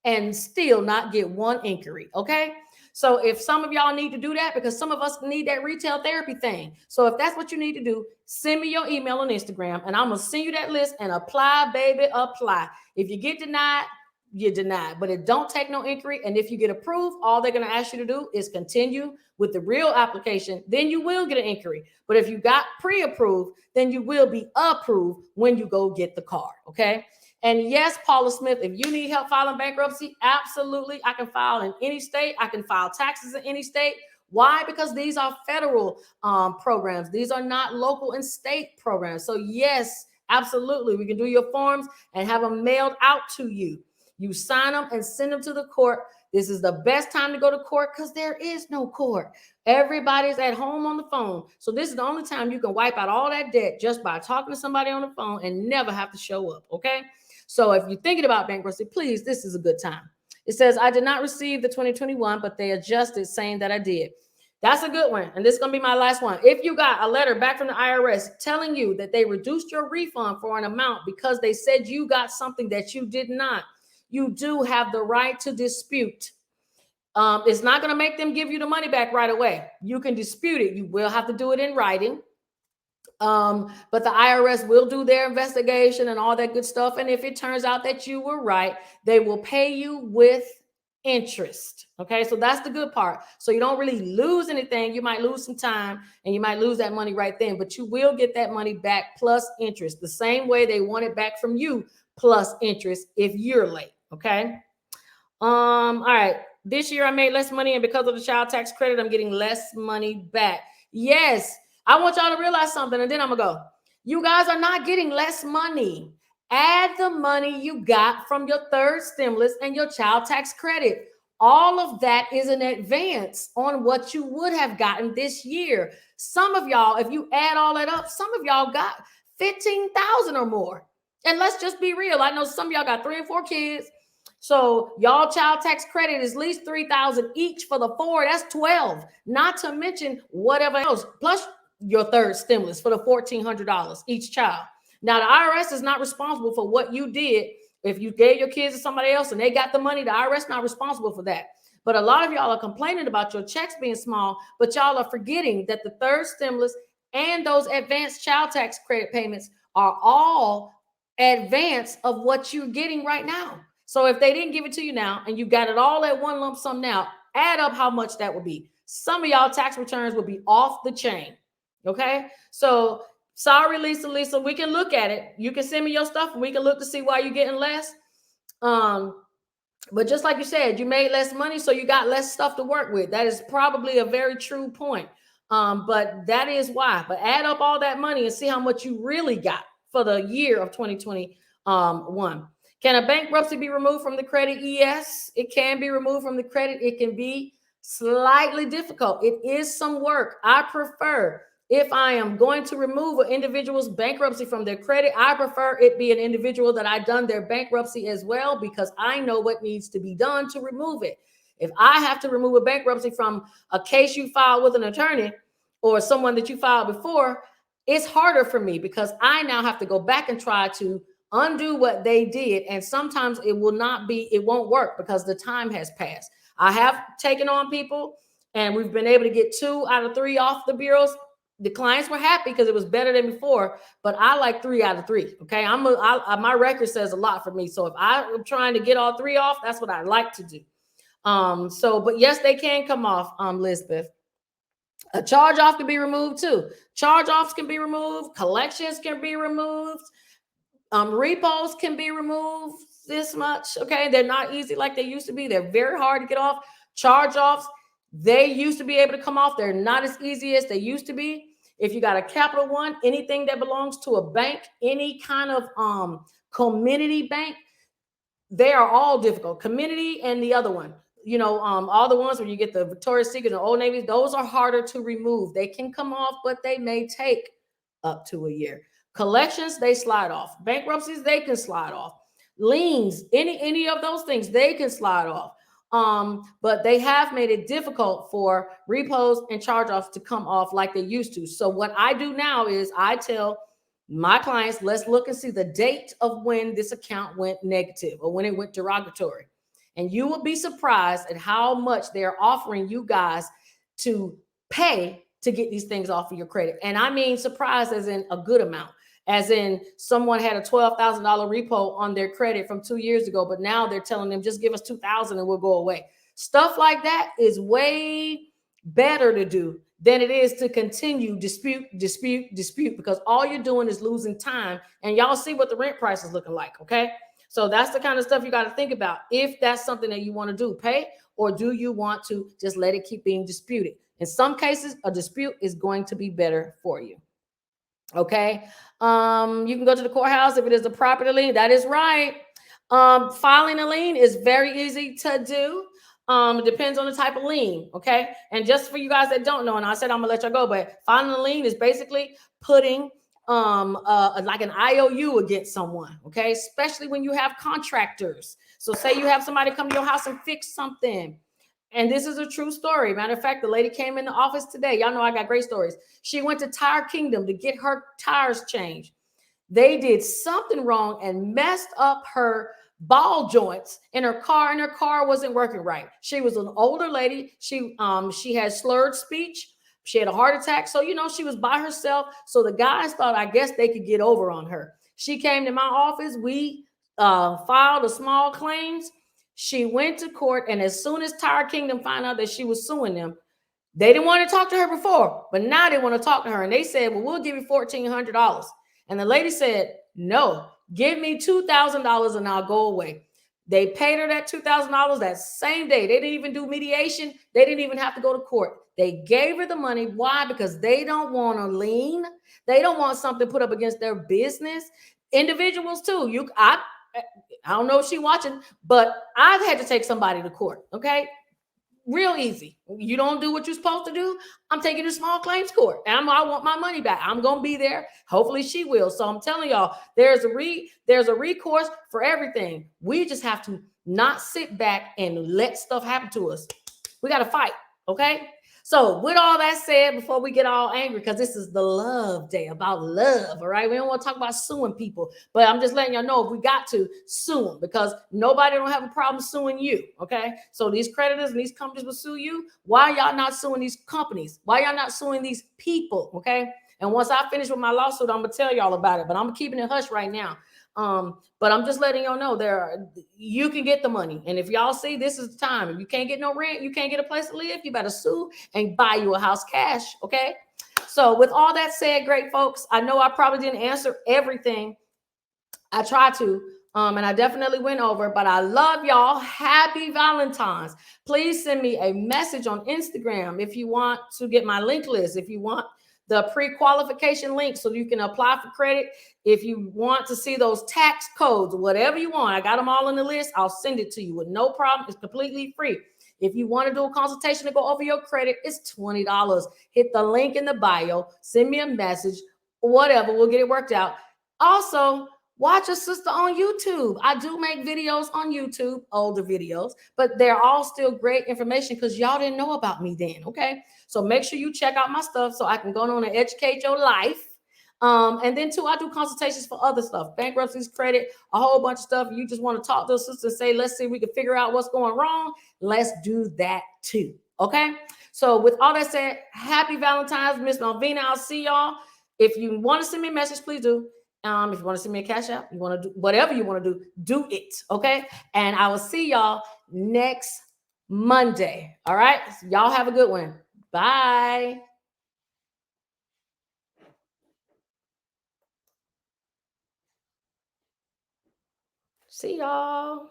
and still not get one inquiry. Okay. So if some of y'all need to do that, because some of us need that retail therapy thing. So if that's what you need to do, send me your email on Instagram and I'm going to send you that list and apply, baby, apply. If you get denied, you're denied, but it don't take no inquiry. And if you get approved, all they're going to ask you to do is continue with the real application. Then you will get an inquiry. But if you got pre-approved, then you will be approved when you go get the card. Okay. And yes, Paula Smith, if you need help filing bankruptcy, absolutely. I can file in any state. I can file taxes in any state. Why? Because these are federal programs. These are not local and state programs. So yes, absolutely. We can do your forms and have them mailed out to you. You sign them and send them to the court. This is the best time to go to court because there is no court. Everybody's at home on the phone. So this is the only time you can wipe out all that debt just by talking to somebody on the phone and never have to show up. Okay. So if you're thinking about bankruptcy, please, this is a good time. It says, I did not receive the 2021, but they adjusted saying that I did. That's a good one. And this is going to be my last one. If you got a letter back from the IRS telling you that they reduced your refund for an amount because they said you got something that you did not, you do have the right to dispute. It's not going to make them give you the money back right away. You can dispute it. You will have to do it in writing. But the IRS will do their investigation and all that good stuff. And if it turns out that you were right, they will pay you with interest. Okay, so that's the good part. So you don't really lose anything. You might lose some time and you might lose that money right then, but you will get that money back plus interest, the same way they want it back from you plus interest if you're late. Okay. All right. This year I made less money, and because of the child tax credit, I'm getting less money back. Yes. I want y'all to realize something, and then I'm gonna go. You guys are not getting less money. Add the money you got from your third stimulus and your child tax credit. All of that is an advance on what you would have gotten this year. Some of y'all, if you add all that up, some of y'all got 15,000 or more. And let's just be real. I know some of y'all got 3 and 4 kids. So y'all child tax credit is at least 3,000 each for the 4. That's 12. Not to mention whatever else. Plus your third stimulus for the $1,400 each child. Now, the IRS is not responsible for what you did. If you gave your kids to somebody else and they got the money, the IRS is not responsible for that. But a lot of y'all are complaining about your checks being small, but y'all are forgetting that the third stimulus and those advanced child tax credit payments are all advance of what you're getting right now. So if they didn't give it to you now and you got it all at one lump sum now, add up how much that would be. Some of y'all tax returns will be off the chain. Okay. So sorry, Lisa, we can look at it. You can send me your stuff and we can look to see why you're getting less. But just like you said, you made less money, so you got less stuff to work with. That is probably a very true point. But that is why. But add up all that money and see how much you really got for the year of 2021. Can a bankruptcy be removed from the credit? Yes, it can be removed from the credit. It can be slightly difficult. It is some work. I prefer, if I am going to remove an individual's bankruptcy from their credit, I prefer it be an individual that I've done their bankruptcy as well, because I know what needs to be done to remove it. If I have to remove a bankruptcy from a case you filed with an attorney or someone that you filed before, it's harder for me because I now have to go back and try to undo what they did. And sometimes it won't work because the time has passed. I have taken on people and we've been able to get 2 out of 3 off the bureaus. The clients were happy because it was better than before, but I like 3 out of 3. Okay. My record says a lot for me. So if I'm trying to get all 3 off, that's what I like to do. But yes, they can come off, Lisbeth. A charge off can be removed too. Charge offs can be removed. Collections can be removed. Repos can be removed this much. Okay. They're not easy like they used to be. They're very hard to get off. Charge offs, they used to be able to come off. They're not as easy as they used to be. If you got a Capital One, anything that belongs to a bank, any kind of community bank, they are all difficult. Community and the other one, all the ones where you get the Victoria's Secret and Old Navy, those are harder to remove. They can come off, but they may take up to a year. Collections, they slide off. Bankruptcies, they can slide off. Liens, any of those things, they can slide off. But they have made it difficult for repos and charge-offs to come off like they used to. So what I do now is I tell my clients, let's look and see the date of when this account went negative or when it went derogatory. And you will be surprised at how much they're offering you guys to pay to get these things off of your credit. And I mean surprised as in a good amount. As in someone had a $12,000 repo on their credit from 2 years ago, but now they're telling them just give us $2,000 and we'll go away. Stuff like that is way better to do than it is to continue dispute, because all you're doing is losing time. And y'all see what the rent price is looking like, okay? So that's the kind of stuff you got to think about. If that's something that you want to do, pay, or do you want to just let it keep being disputed? In some cases, a dispute is going to be better for you. Okay. You can go to the courthouse if it is a property lien. That is right. Filing a lien is very easy to do. It depends on the type of lien. Okay. And just for you guys that don't know, and I said I'm gonna let y'all go, but filing a lien is basically putting like an IOU against someone. Okay. Especially when you have contractors. So say you have somebody come to your house and fix something. And this is a true story. Matter of fact, the lady came in the office today. Y'all know I got great stories. She went to Tire Kingdom to get her tires changed. They did something wrong and messed up her ball joints in her car, and her car wasn't working right. She was an older lady. She had slurred speech. She had a heart attack. So, she was by herself. So the guys thought, I guess they could get over on her. She came to my office. We filed a small claims. She went to court, and as soon as Tire Kingdom found out that she was suing them, they didn't want to talk to her before, but now they want to talk to her. And they said, well, we'll give you $1,400. And the lady said, no, give me $2,000 and I'll go away. They paid her that $2,000 that same day. They didn't even do mediation. They didn't even have to go to court. They gave her the money. Why? Because they don't want a lien. They don't want something put up against their business. Individuals too. I don't know if she's watching, but I've had to take somebody to court. Okay. Real easy. You don't do what you're supposed to do. I'm taking to small claims court. And I want my money back. I'm going to be there. Hopefully she will. So I'm telling y'all, there's a recourse for everything. We just have to not sit back and let stuff happen to us. We got to fight. Okay. So with all that said, before we get all angry, because this is the love day, about love, all right? We don't want to talk about suing people, but I'm just letting y'all know if we got to sue them, because nobody don't have a problem suing you, okay? So these creditors and these companies will sue you. Why y'all not suing these companies? Why y'all not suing these people, okay? And once I finish with my lawsuit, I'm gonna tell y'all about it, but I'm keeping it hush right now. But I'm just letting y'all know you can get the money. And if y'all see, this is the time. If you can't get no rent, you can't get a place to live, you better sue and buy you a house cash. Okay. So with all that said, great folks, I know I probably didn't answer everything. I tried to. And I definitely went over, but I love y'all. Happy Valentine's. Please send me a message on Instagram if you want to get my link list, if you want the pre-qualification link so you can apply for credit, if you want to see those tax codes, whatever you want, I got them all on the list. I'll send it to you with no problem. It's completely free. If you want to do a consultation to go over your credit, it's $20. Hit the link in the bio, send me a message, whatever, we'll get it worked out. Also, watch a sister on YouTube. I do make videos on YouTube, older videos, but they're all still great information because y'all didn't know about me then, okay? So make sure you check out my stuff so I can go on and educate your life. And then too, I do consultations for other stuff, bankruptcies, credit, a whole bunch of stuff. You just want to talk to a sister and say, let's see if we can figure out what's going wrong. Let's do that too, okay? So with all that said, happy Valentine's, Miss Malvina. I'll see y'all. If you want to send me a message, please do. If you want to send me a cash app, you want to do whatever you want to do it. Okay. And I will see y'all next Monday. All right. So y'all have a good one. Bye. See y'all.